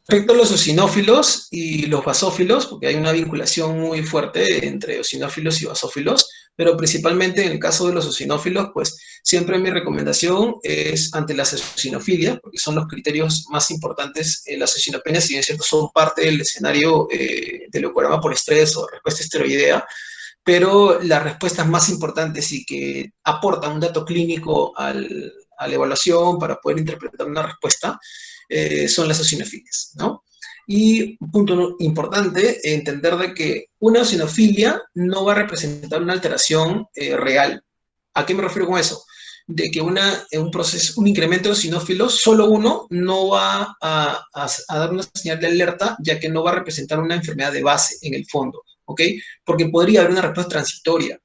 Respecto a los eosinófilos y los basófilos, porque hay una vinculación muy fuerte entre eosinófilos y basófilos, pero principalmente en el caso de los eosinófilos, pues siempre mi recomendación es ante las eosinofilias, porque son los criterios más importantes. Las eosinopenias, si bien es cierto, son parte del escenario de leucorama por estrés o respuesta esteroidea, pero las respuestas más importantes y que aportan un dato clínico a la evaluación para poder interpretar una respuesta son las eosinofilias, ¿no? Y un punto importante, entender de que una eosinofilia no va a representar una alteración real. ¿A qué me refiero con eso? De que un incremento de eosinófilos, solo uno, no va a dar una señal de alerta, ya que no va a representar una enfermedad de base en el fondo, ¿ok? Porque podría haber una respuesta transitoria.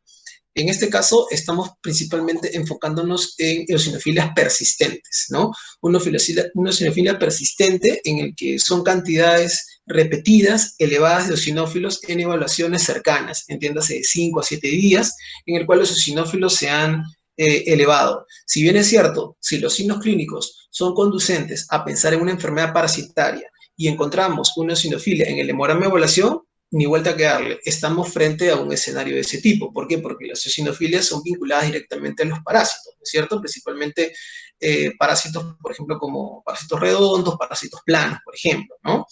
En este caso, estamos principalmente enfocándonos en eosinofilias persistentes, ¿no? Una eosinofilia persistente en el que son cantidades repetidas, elevadas de eosinófilos en evaluaciones cercanas, entiéndase de 5 a 7 días, en el cual los eosinófilos se han elevado. Si bien es cierto, si los signos clínicos son conducentes a pensar en una enfermedad parasitaria y encontramos una eosinofilia en el hemograma de evaluación, ni vuelta que darle. Estamos frente a un escenario de ese tipo. ¿Por qué? Porque las eosinofilias son vinculadas directamente a los parásitos, ¿no es cierto? Principalmente parásitos, por ejemplo, como parásitos redondos, parásitos planos, por ejemplo, ¿no?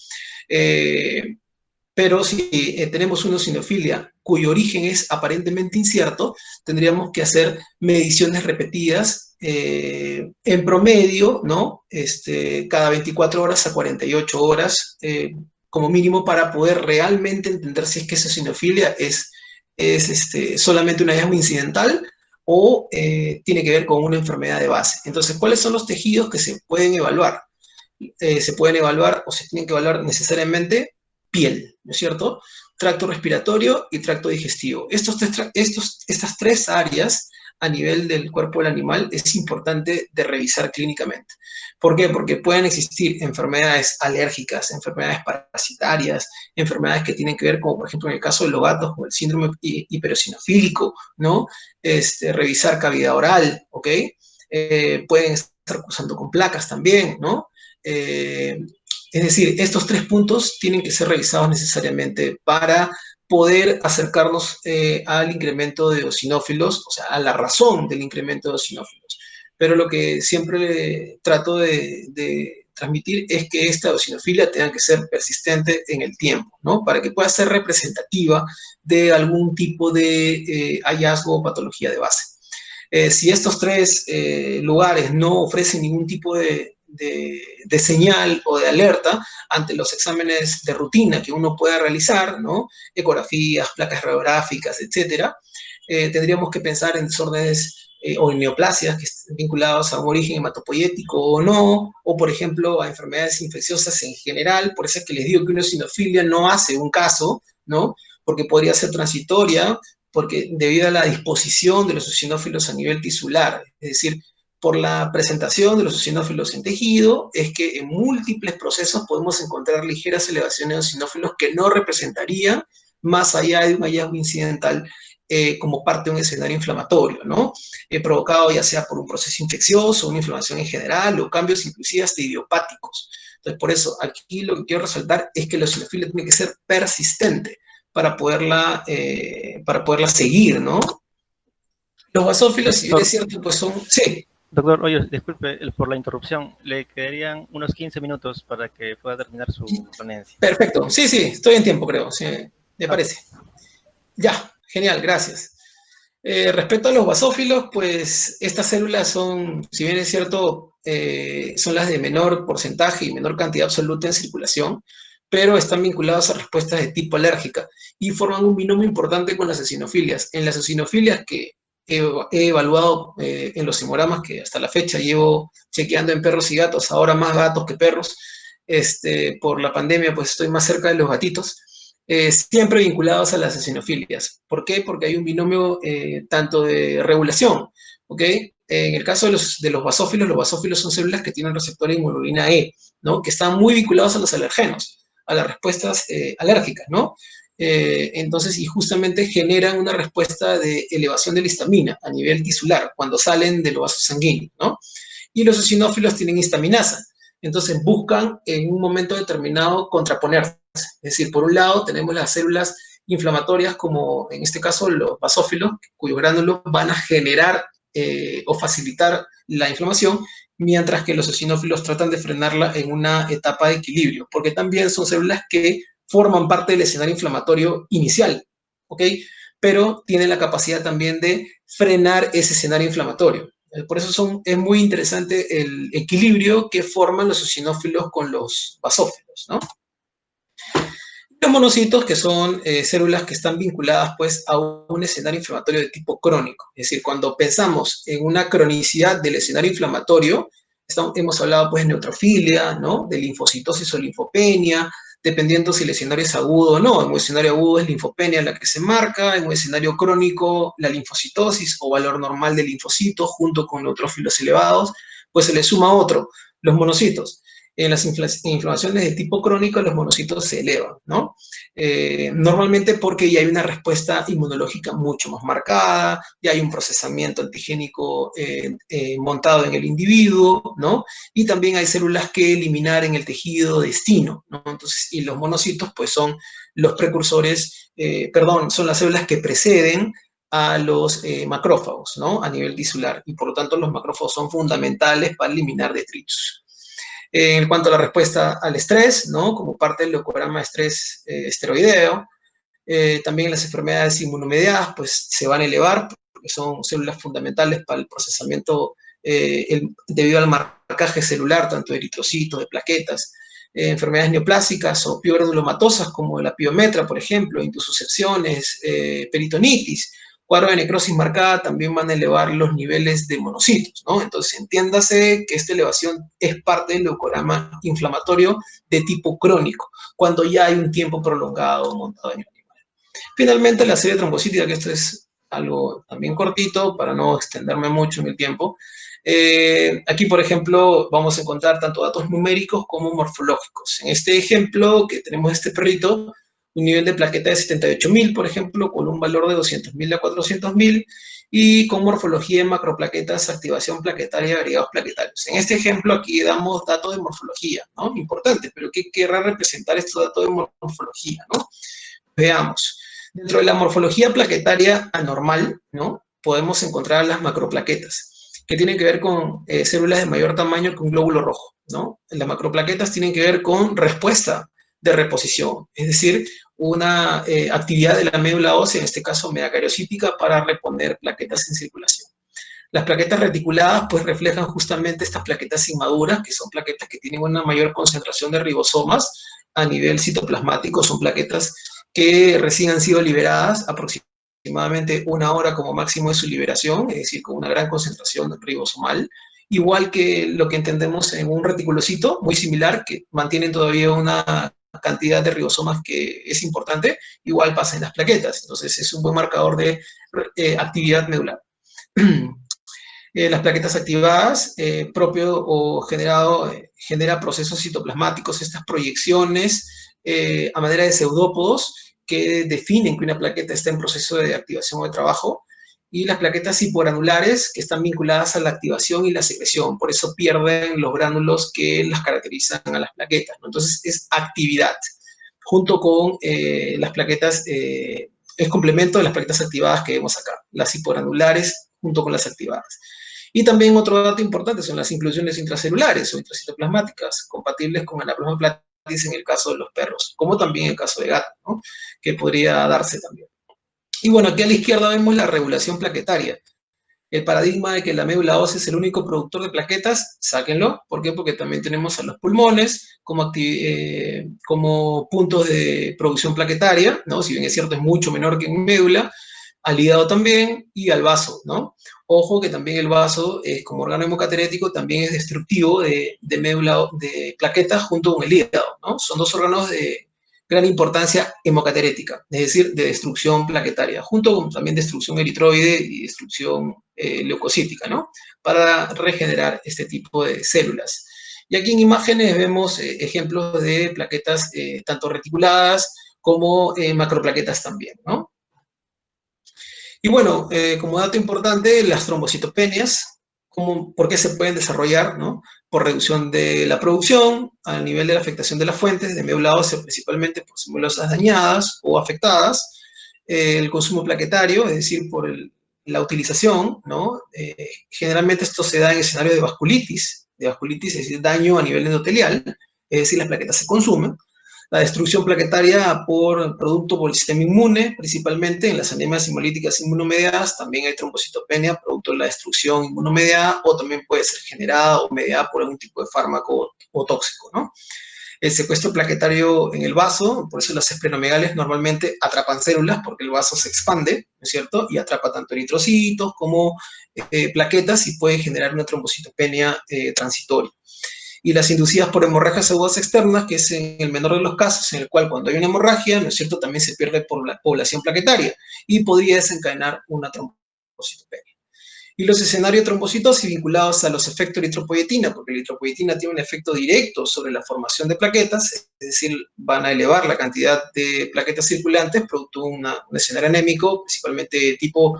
Pero si tenemos una eosinofilia cuyo origen es aparentemente incierto, tendríamos que hacer mediciones repetidas en promedio, ¿no? Cada 24 horas a 48 horas, como mínimo, para poder realmente entender si es que esa eosinofilia es solamente un hallazgo incidental o tiene que ver con una enfermedad de base. Entonces, ¿cuáles son los tejidos que se pueden evaluar? Se pueden evaluar o se tienen que evaluar necesariamente piel, ¿no es cierto? Tracto respiratorio y tracto digestivo. Estas tres áreas a nivel del cuerpo del animal es importante de revisar clínicamente. ¿Por qué? Porque pueden existir enfermedades alérgicas, enfermedades parasitarias, enfermedades que tienen que ver, como por ejemplo en el caso de los gatos, como el síndrome hipereosinofílico, ¿no? Revisar cavidad oral, ¿ok? Pueden estar cursando con placas también, ¿no? Es decir, estos tres puntos tienen que ser revisados necesariamente para poder acercarnos al incremento de eosinófilos, o sea, a la razón del incremento de eosinófilos. Pero lo que siempre trato de transmitir es que esta eosinofilia tenga que ser persistente en el tiempo, ¿no? Para que pueda ser representativa de algún tipo de hallazgo o patología de base. Si estos tres lugares no ofrecen ningún tipo de señal o de alerta ante los exámenes de rutina que uno pueda realizar, ¿no? Ecografías, placas radiográficas, etcétera, tendríamos que pensar en desórdenes o en neoplasias que estén vinculados a un origen hematopoyético o no, o por ejemplo a enfermedades infecciosas en general. Por eso es que les digo que una eosinofilia no hace un caso, ¿no? Porque podría ser transitoria, porque debido a la disposición de los eosinófilos a nivel tisular, es decir, por la presentación de los eosinófilos en tejido, es que en múltiples procesos podemos encontrar ligeras elevaciones de eosinófilos que no representarían más allá de un hallazgo incidental como parte de un escenario inflamatorio, ¿no? Provocado ya sea por un proceso infeccioso, una inflamación en general, o cambios inclusive hasta idiopáticos. Entonces, por eso, aquí lo que quiero resaltar es que la eosinofilia tiene que ser persistente para poderla seguir, ¿no? Los basófilos, si bien es cierto, pues son... Sí. Doctor, oye, disculpe por la interrupción. Le quedarían unos 15 minutos para que pueda terminar su ponencia. Perfecto. Sí, estoy en tiempo, creo. Sí, me parece. Ya, genial, gracias. Respecto a los basófilos, pues estas células son, si bien es cierto, son las de menor porcentaje y menor cantidad absoluta en circulación, pero están vinculadas a respuestas de tipo alérgica y forman un binomio importante con las eosinofilias. En las eosinofilias que he evaluado en los hemogramas que hasta la fecha llevo chequeando en perros y gatos, ahora más gatos que perros, por la pandemia pues estoy más cerca de los gatitos, siempre vinculados a las eosinofilias. ¿Por qué? Porque hay un binomio tanto de regulación, ¿ok? En el caso de los basófilos son células que tienen receptor de inmunoglobulina E, ¿no? Que están muy vinculados a los alergenos, a las respuestas alérgicas, ¿no? Entonces, y justamente generan una respuesta de elevación de la histamina a nivel tisular cuando salen de los vasos sanguíneos, ¿no? Y los eosinófilos tienen histaminasa. Entonces buscan en un momento determinado contraponerse. Es decir, por un lado tenemos las células inflamatorias como en este caso los basófilos, cuyos gránulos van a generar o facilitar la inflamación, mientras que los eosinófilos tratan de frenarla en una etapa de equilibrio, porque también son células que forman parte del escenario inflamatorio inicial, ¿ok? Pero tienen la capacidad también de frenar ese escenario inflamatorio. Por eso es muy interesante el equilibrio que forman los eosinófilos con los basófilos, ¿no? Los monocitos, que son células que están vinculadas pues, a un escenario inflamatorio de tipo crónico. Es decir, cuando pensamos en una cronicidad del escenario inflamatorio, hemos hablado pues, de neutrofilia, ¿no? De linfocitosis o linfopenia, dependiendo si el escenario es agudo o no. En un escenario agudo es linfopenia la que se marca, en un escenario crónico la linfocitosis o valor normal de linfocitos junto con neutrófilos elevados, pues se le suma otro, los monocitos. En las inflamaciones de tipo crónico los monocitos se elevan, ¿no? Normalmente porque ya hay una respuesta inmunológica mucho más marcada, ya hay un procesamiento antigénico montado en el individuo, ¿no? Y también hay células que eliminar en el tejido destino, ¿no? Entonces, y los monocitos pues son los precursores, son las células que preceden a los macrófagos, ¿no? A nivel tisular, y por lo tanto los macrófagos son fundamentales para eliminar detritus. En cuanto a la respuesta al estrés, ¿no? Como parte del leucograma de estrés esteroideo, también las enfermedades inmunomediadas pues, se van a elevar, porque son células fundamentales para el procesamiento debido al marcaje celular, tanto de eritrocitos, de plaquetas. Enfermedades neoplásicas o piogranulomatosas, como la piometra, por ejemplo, intussuscepciones, peritonitis, cuadro de necrosis marcada también van a elevar los niveles de monocitos, ¿no? Entonces, entiéndase que esta elevación es parte del leucograma inflamatorio de tipo crónico, cuando ya hay un tiempo prolongado montado en el animal. Finalmente, la serie trombocítica, que esto es algo también cortito, para no extenderme mucho en el tiempo. Aquí, por ejemplo, vamos a encontrar tanto datos numéricos como morfológicos. En este ejemplo, que tenemos este perrito, un nivel de plaqueta de 78.000, por ejemplo, con un valor de 200.000 a 400.000, y con morfología de macroplaquetas, activación plaquetaria y agregados plaquetarios. En este ejemplo aquí damos datos de morfología, ¿no? Importante, pero ¿qué querrá representar estos datos de morfología, ¿no? Veamos. Dentro de la morfología plaquetaria anormal, ¿no? Podemos encontrar las macroplaquetas, que tienen que ver con células de mayor tamaño que un glóbulo rojo, ¿no? Las macroplaquetas tienen que ver con respuesta de reposición, es decir, una actividad de la médula ósea, en este caso megacariocítica, para reponer plaquetas en circulación. Las plaquetas reticuladas pues reflejan justamente estas plaquetas inmaduras, que son plaquetas que tienen una mayor concentración de ribosomas a nivel citoplasmático, son plaquetas que recién han sido liberadas aproximadamente 1 hora como máximo de su liberación, es decir, con una gran concentración ribosomal, igual que lo que entendemos en un reticulocito, muy similar, que mantienen todavía una cantidad de ribosomas que es importante, igual pasa en las plaquetas. Entonces es un buen marcador de actividad medular. Las plaquetas activadas, propio o generado, genera procesos citoplasmáticos, estas proyecciones a manera de pseudópodos que definen que una plaqueta está en proceso de activación o de trabajo, y las plaquetas hipogranulares que están vinculadas a la activación y la secreción, por eso pierden los gránulos que las caracterizan a las plaquetas, ¿no? Entonces es actividad, junto con las plaquetas, es complemento de las plaquetas activadas que vemos acá, las hipogranulares junto con las activadas. Y también otro dato importante son las inclusiones intracelulares o intracitoplasmáticas, compatibles con anaplasma platis en el caso de los perros, como también en el caso de gato, ¿no? Que podría darse también. Y bueno, aquí a la izquierda vemos la regulación plaquetaria. El paradigma de que la médula ósea es el único productor de plaquetas, sáquenlo. ¿Por qué? Porque también tenemos a los pulmones como puntos de producción plaquetaria, ¿no? Si bien es cierto, es mucho menor que en médula, al hígado también y al vaso, ¿no? Ojo que también el vaso, como órgano hemocaterético, también es destructivo de médula, de plaquetas junto con el hígado, ¿no? Son dos órganos de gran importancia hemocaterética, es decir, de destrucción plaquetaria, junto con también destrucción eritroide y destrucción leucocítica, ¿no? Para regenerar este tipo de células. Y aquí en imágenes vemos ejemplos de plaquetas tanto reticuladas como macroplaquetas también, ¿no? Y bueno, como dato importante, las trombocitopenias, ¿por qué se pueden desarrollar? ¿No? Por reducción de la producción, a nivel de la afectación de las fuentes, de médula ósea principalmente por semilosas dañadas o afectadas, el consumo plaquetario, es decir, la utilización, ¿no? Generalmente esto se da en escenarios de vasculitis, es decir, daño a nivel endotelial, es decir, las plaquetas se consumen. La destrucción plaquetaria producto por el sistema inmune, principalmente en las anemias hemolíticas inmunomediadas, también hay trombocitopenia, producto de la destrucción inmunomediada, o también puede ser generada o mediada por algún tipo de fármaco o tóxico, ¿no? El secuestro plaquetario en el vaso, por eso las esplenomegalis normalmente atrapan células, porque el vaso se expande, ¿no es cierto? Y atrapa tanto eritrocitos como plaquetas y puede generar una trombocitopenia transitoria. Y las inducidas por hemorragias agudas externas, que es en el menor de los casos, en el cual cuando hay una hemorragia, ¿no es cierto?, también se pierde por la población plaquetaria y podría desencadenar una trombocitopenia. Y los escenarios de trombocitosis vinculados a los efectos de eritropoyetina, porque la eritropoyetina tiene un efecto directo sobre la formación de plaquetas, es decir, van a elevar la cantidad de plaquetas circulantes, producto de un escenario anémico, principalmente de tipo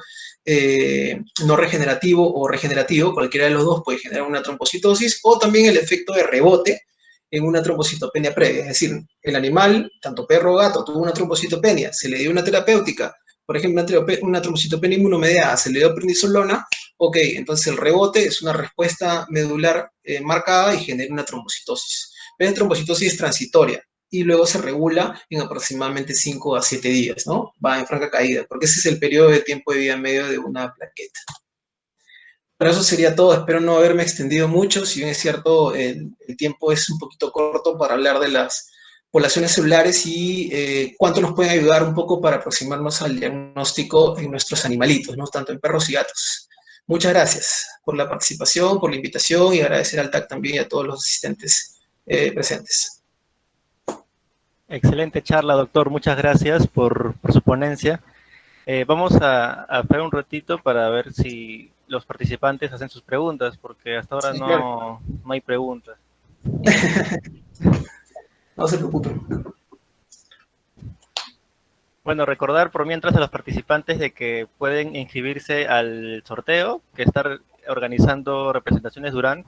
no regenerativo o regenerativo, cualquiera de los dos puede generar una trombocitosis, o también el efecto de rebote en una trombocitopenia previa, es decir, el animal, tanto perro o gato, tuvo una trombocitopenia, se le dio una terapéutica, por ejemplo, una trombocitopenia inmunomediada, se le dio prednisolona, ok, entonces el rebote es una respuesta medular marcada y genera una trombocitosis. Pero la trombocitosis es transitoria y luego se regula en aproximadamente 5 a 7 días, ¿no? Va en franca caída, porque ese es el periodo de tiempo de vida medio de una plaqueta. Pero eso sería todo, espero no haberme extendido mucho, si bien es cierto, el tiempo es un poquito corto para hablar de las poblaciones celulares y cuánto nos pueden ayudar un poco para aproximarnos al diagnóstico en nuestros animalitos, ¿no? Tanto en perros y gatos. Muchas gracias por la participación, por la invitación y agradecer al TAC también y a todos los asistentes presentes. Excelente charla, doctor. Muchas gracias por su ponencia. Vamos a esperar un ratito para ver si los participantes hacen sus preguntas, porque hasta ahora Sí, no, claro. no hay preguntas. No se preocupen. Bueno, recordar por mientras a los participantes de que pueden inscribirse al sorteo que está organizando Representaciones Durán.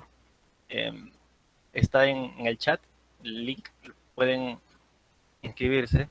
Está en el chat, el link, pueden inscribirse.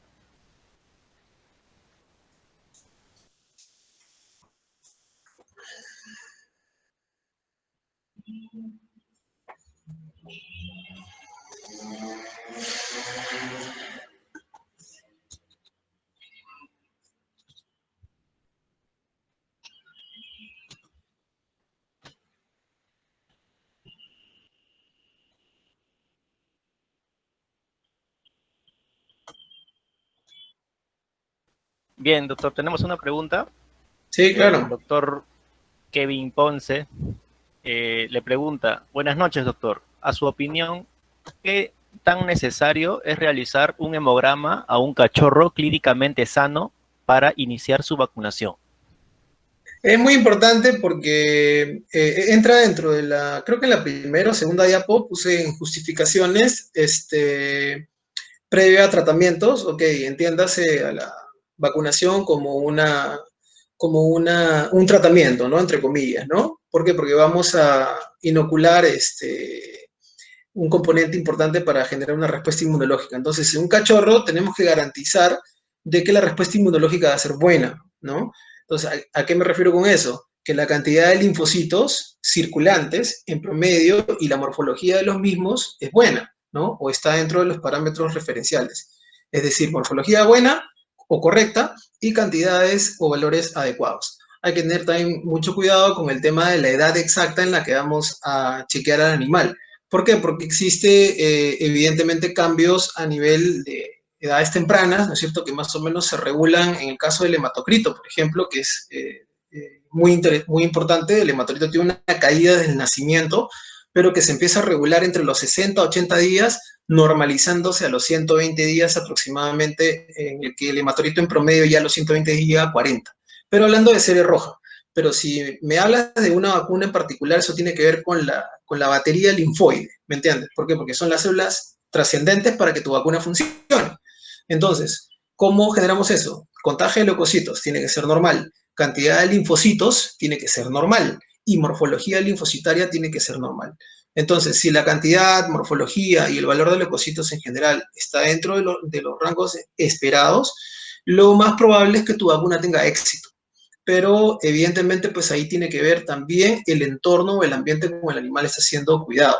Bien, doctor, tenemos una pregunta. Sí, El claro. doctor Kevin Ponce le pregunta: buenas noches, doctor. A su opinión, ¿qué tan necesario es realizar un hemograma a un cachorro clínicamente sano para iniciar su vacunación? Es muy importante porque entra dentro de la, creo que en la primera o segunda diapo puse en justificaciones, previa a tratamientos, ok, entiéndase a la vacunación un tratamiento, ¿no? Entre comillas, ¿no? ¿Por qué? Porque vamos a inocular un componente importante para generar una respuesta inmunológica. Entonces, en un cachorro tenemos que garantizar de que la respuesta inmunológica va a ser buena, ¿no? Entonces, ¿a qué me refiero con eso? Que la cantidad de linfocitos circulantes en promedio y la morfología de los mismos es buena, ¿no? O está dentro de los parámetros referenciales. Es decir, morfología buena o correcta y cantidades o valores adecuados. Hay que tener también mucho cuidado con el tema de la edad exacta en la que vamos a chequear al animal. ¿Por qué? Porque existe evidentemente cambios a nivel de edades tempranas, ¿no es cierto?, que más o menos se regulan en el caso del hematocrito, por ejemplo, que es muy importante. El hematocrito tiene una caída desde el nacimiento, pero que se empieza a regular entre los 60 a 80 días, normalizándose a los 120 días aproximadamente, en el que el hematocrito en promedio ya a los 120 días llega a 40. Pero hablando de serie roja, pero si me hablas de una vacuna en particular, eso tiene que ver con la batería linfoide, ¿me entiendes? ¿Por qué? Porque son las células trascendentes para que tu vacuna funcione. Entonces, ¿cómo generamos eso? Contagio de leucocitos tiene que ser normal, cantidad de linfocitos tiene que ser normal y morfología linfocitaria tiene que ser normal. Entonces, si la cantidad, morfología y el valor de leucocitos en general está dentro de los rangos esperados, lo más probable es que tu vacuna tenga éxito. Pero evidentemente pues ahí tiene que ver también el entorno o el ambiente como el animal está siendo cuidado.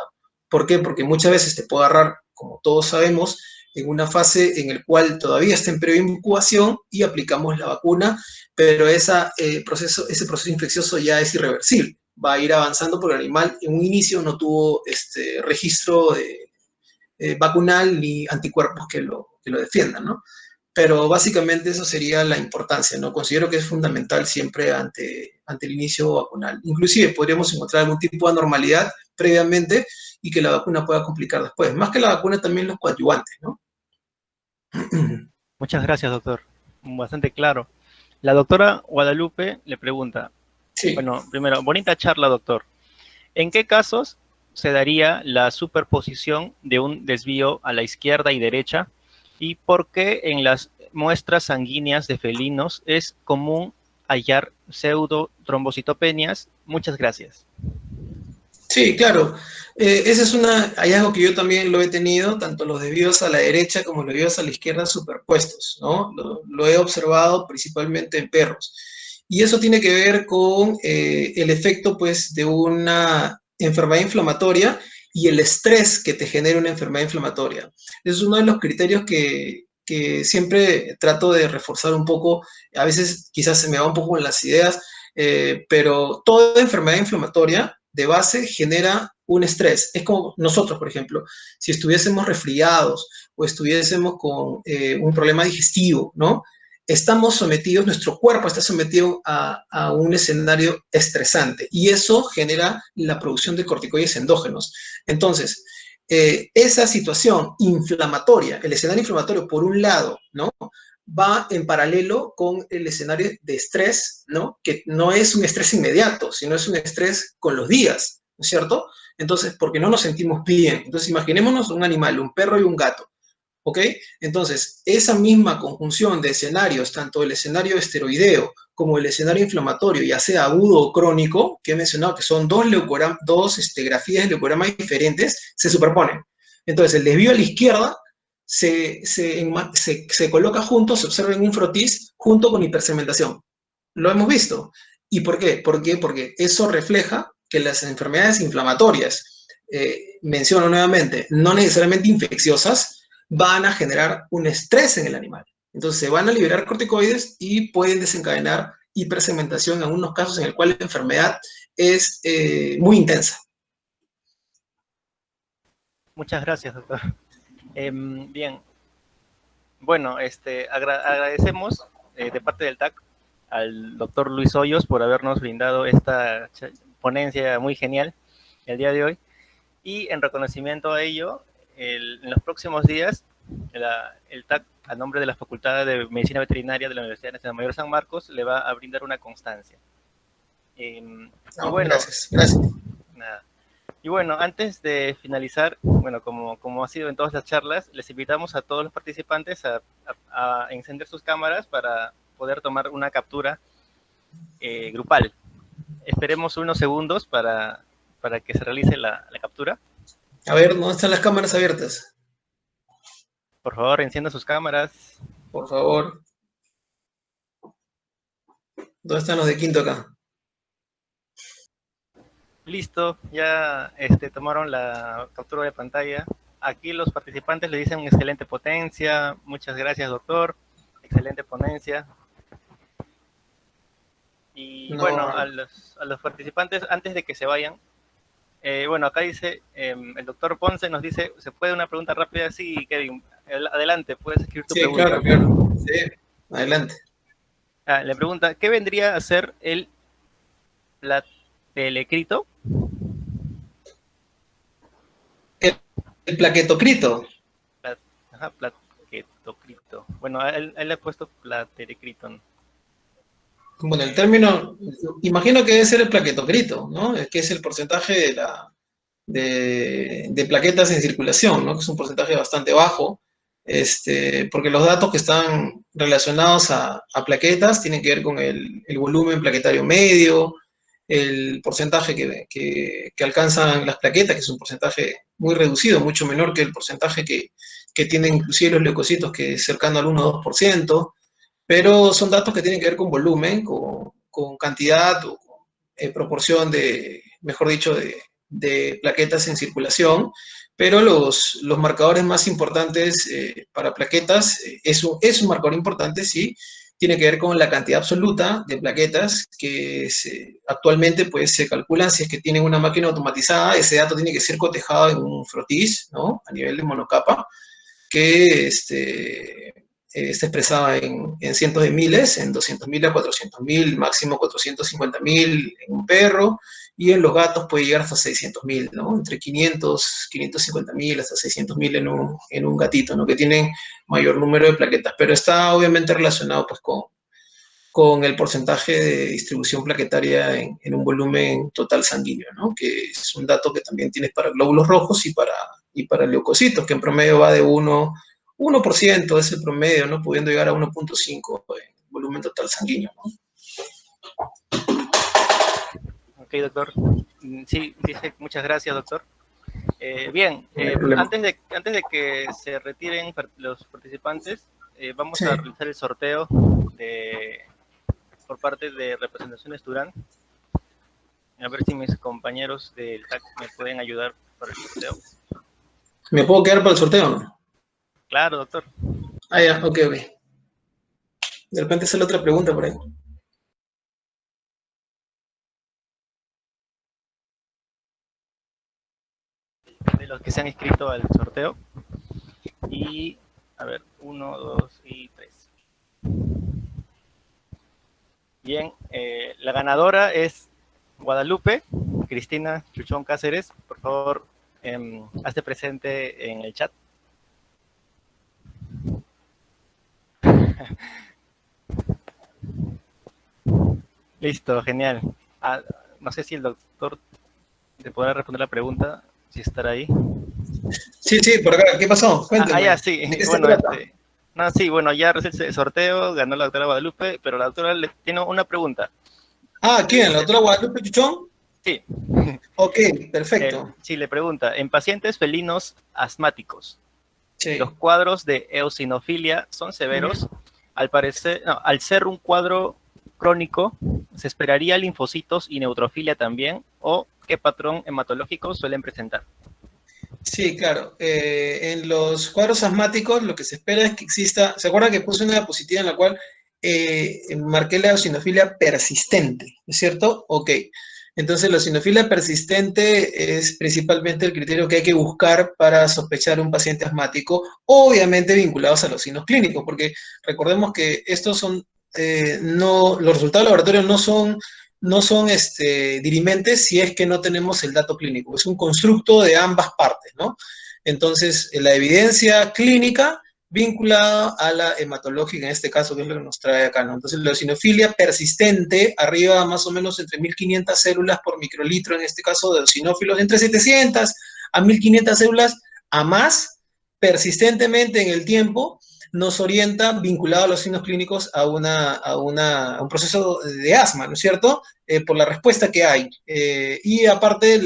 ¿Por qué? Porque muchas veces te puede agarrar, como todos sabemos, en una fase en la cual todavía está en preincubación y aplicamos la vacuna, pero ese proceso infeccioso ya es irreversible. Va a ir avanzando porque el animal en un inicio no tuvo registro vacunal ni anticuerpos que lo defiendan, ¿no? Pero básicamente eso sería la importancia, ¿no? Considero que es fundamental siempre ante el inicio vacunal. Inclusive podríamos encontrar algún tipo de anormalidad previamente y que la vacuna pueda complicar después. Más que la vacuna, también los coadyuvantes, ¿no? Muchas gracias, doctor. Bastante claro. La doctora Guadalupe le pregunta, Sí. bueno, primero, bonita charla, doctor. ¿En qué casos se daría la superposición de un desvío a la izquierda y derecha? ¿Y por qué en las muestras sanguíneas de felinos es común hallar pseudotrombocitopenias? Muchas gracias. Sí, claro. Ese es un hallazgo que yo también lo he tenido, tanto los desvíos a la derecha como los desvíos a la izquierda superpuestos, ¿no? Lo he observado principalmente en perros. Y eso tiene que ver con el efecto, pues, de una enfermedad inflamatoria y el estrés que te genera una enfermedad inflamatoria. Es uno de los criterios que siempre trato de reforzar un poco. A veces quizás se me va un poco en las ideas, pero toda enfermedad inflamatoria de base genera un estrés. Es como nosotros, por ejemplo, si estuviésemos resfriados o estuviésemos con un problema digestivo, ¿no? Estamos sometidos, nuestro cuerpo está sometido a un escenario estresante y eso genera la producción de corticoides endógenos. Entonces, esa situación inflamatoria, el escenario inflamatorio por un lado, ¿no?, va en paralelo con el escenario de estrés, ¿no?, que no es un estrés inmediato, sino es un estrés con los días, ¿no es cierto? Entonces, porque no nos sentimos bien. Entonces, imaginémonos un animal, un perro y un gato, ¿ok? Entonces, esa misma conjunción de escenarios, tanto el escenario esteroideo como el escenario inflamatorio, ya sea agudo o crónico, que he mencionado que son dos grafías de leucograma diferentes, se superponen. Entonces, el desvío a la izquierda se coloca junto, se observa en un frotis junto con hipersegmentación. Lo hemos visto. ¿Y por qué? ¿Por qué? Porque eso refleja que las enfermedades inflamatorias, menciono nuevamente, no necesariamente infecciosas, van a generar un estrés en el animal. Entonces se van a liberar corticoides y pueden desencadenar hipersegmentación en algunos casos en el cual la enfermedad es muy intensa. Muchas gracias, doctor. Bien, bueno, agradecemos de parte del TAC al doctor Luis Hoyos por habernos brindado esta ponencia muy genial el día de hoy. Y en reconocimiento a ello, en los próximos días, el TAC, a nombre de la Facultad de Medicina Veterinaria de la Universidad Nacional Mayor San Marcos, le va a brindar una constancia. Y bueno, gracias, gracias. nada. Y bueno, antes de finalizar, bueno, como ha sido en todas las charlas, les invitamos a todos los participantes a encender sus cámaras para poder tomar una captura grupal. Esperemos unos segundos para que se realice la captura. A ver, ¿dónde están las cámaras abiertas? Por favor, enciendan sus cámaras. Por favor. ¿Dónde están los de quinto acá? Listo, ya tomaron la captura de pantalla. Aquí los participantes le dicen excelente potencia, muchas gracias doctor, excelente ponencia. Y no. Bueno, a los participantes, antes de que se vayan, bueno, acá dice, el doctor Ponce nos dice, ¿se puede una pregunta rápida? Sí, Kevin, adelante, puedes escribir tu pregunta. Sí, claro, sí, adelante. Le pregunta, ¿qué vendría a ser el platelecrito? El plaquetocrito. Ajá, plaquetocrito. Bueno, él le ha puesto platelecrito, ¿no? Bueno, el término, imagino que debe ser el plaquetocrito, ¿no? Que es el porcentaje de plaquetas en circulación, ¿no? Que es un porcentaje bastante bajo, porque los datos que están relacionados a plaquetas tienen que ver con el volumen plaquetario medio, el porcentaje que alcanzan las plaquetas, que es un porcentaje muy reducido, mucho menor que el porcentaje que tienen inclusive los leucocitos, que es cercano al 1 o 2%, pero son datos que tienen que ver con volumen, con cantidad o con proporción mejor dicho, de plaquetas en circulación, pero los marcadores más importantes para plaquetas, es un marcador importante, sí, tiene que ver con la cantidad absoluta de plaquetas que actualmente pues, se calculan si es que tienen una máquina automatizada, ese dato tiene que ser cotejado en un frotis, ¿no? A nivel de monocapa, que está expresada en cientos de miles, en 200.000 a 400.000, máximo 450.000 en un perro, y en los gatos puede llegar hasta 600.000, ¿no? Entre 550.000 hasta 600.000 en un gatito, ¿no? Que tienen mayor número de plaquetas, pero está obviamente relacionado pues con el porcentaje de distribución plaquetaria en un volumen total sanguíneo, ¿no? Que es un dato que también tienes para glóbulos rojos y para leucocitos, que en promedio va de 1% es el promedio, ¿no? Pudiendo llegar a 1.5 en volumen total sanguíneo, ¿no? Ok, doctor. Sí, dice, muchas gracias, doctor. Bien, antes de que se retiren los participantes, vamos a realizar el sorteo por parte de Representaciones Durán. A ver si mis compañeros del TAC me pueden ayudar para el sorteo. ¿Me puedo quedar para el sorteo, no? Claro, doctor. Ah, ya, ok. De repente sale otra pregunta por ahí. De los que se han inscrito al sorteo. Y, a ver, 1, 2 y 3. Bien, la ganadora es Guadalupe Cristina Chuchón Cáceres. Por favor, hazte presente en el chat. Listo, genial. No sé si el doctor te podrá responder la pregunta, si estará ahí. Sí, por acá. ¿Qué pasó? Cuéntame. Ya, sí. Bueno, no, sí, bueno, ya recién el sorteo, ganó la doctora Guadalupe, pero la doctora le tiene una pregunta. ¿Quién? ¿La doctora Guadalupe Chuchón? Sí. Ok, perfecto. Sí, le pregunta, en pacientes felinos asmáticos, sí. ¿Los cuadros de eosinofilia son severos? Al parecer, no, al ser un cuadro crónico, ¿se esperaría linfocitos y neutrofilia también? ¿O qué patrón hematológico suelen presentar? Sí, claro. En los cuadros asmáticos lo que se espera es que exista, ¿se acuerdan que puse una diapositiva en la cual marqué la eosinofilia persistente? ¿Es cierto? Ok. Entonces, la eosinofilia persistente es principalmente el criterio que hay que buscar para sospechar un paciente asmático, obviamente vinculados a los signos clínicos, porque recordemos que estos son, los resultados de laboratorio no son dirimentes si es que no tenemos el dato clínico. Es un constructo de ambas partes, ¿no? Entonces, la evidencia clínica vinculado a la hematológica, en este caso, que es lo que nos trae acá, ¿no? Entonces, la eosinofilia persistente, arriba más o menos entre 1500 células por microlitro, en este caso de eosinófilos, entre 700 a 1500 células a más, persistentemente en el tiempo, nos orienta, vinculado a los signos clínicos, a un proceso de asma, ¿no es cierto? Por la respuesta que hay. Y aparte,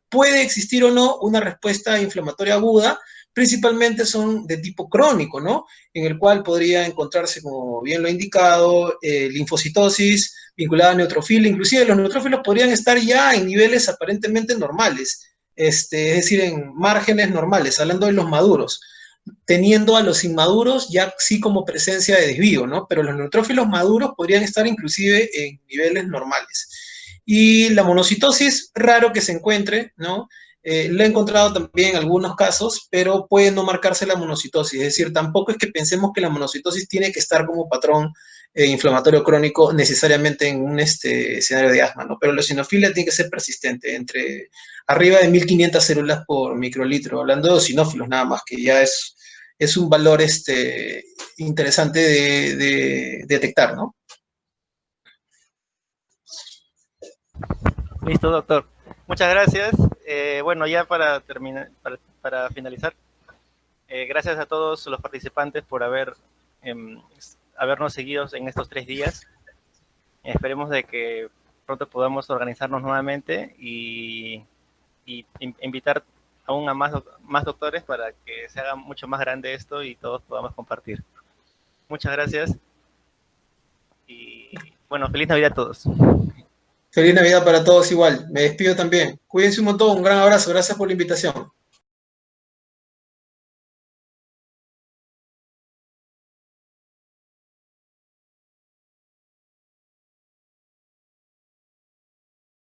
puede existir o no una respuesta inflamatoria aguda, principalmente son de tipo crónico, ¿no? En el cual podría encontrarse, como bien lo he indicado, linfocitosis vinculada a neutrofilia, inclusive los neutrófilos podrían estar ya en niveles aparentemente normales, es decir, en márgenes normales, hablando de los maduros, teniendo a los inmaduros ya sí como presencia de desvío, ¿no? Pero los neutrófilos maduros podrían estar inclusive en niveles normales. Y la monocitosis, raro que se encuentre, ¿no? Lo he encontrado también en algunos casos, pero puede no marcarse la monocitosis. Es decir, tampoco es que pensemos que la monocitosis tiene que estar como patrón inflamatorio crónico necesariamente en un escenario de asma, ¿no? Pero la eosinofilia tiene que ser persistente, entre arriba de 1500 células por microlitro, hablando de eosinófilos nada más, que ya es un valor interesante de detectar, ¿no? Listo, doctor. Muchas gracias. Bueno, ya para terminar, para finalizar, gracias a todos los participantes por habernos seguido en estos 3 días. Esperemos de que pronto podamos organizarnos nuevamente y invitar aún a más doctores para que se haga mucho más grande esto y todos podamos compartir. Muchas gracias y bueno, feliz Navidad a todos. Feliz Navidad para todos igual. Me despido también. Cuídense un montón. Un gran abrazo. Gracias por la invitación.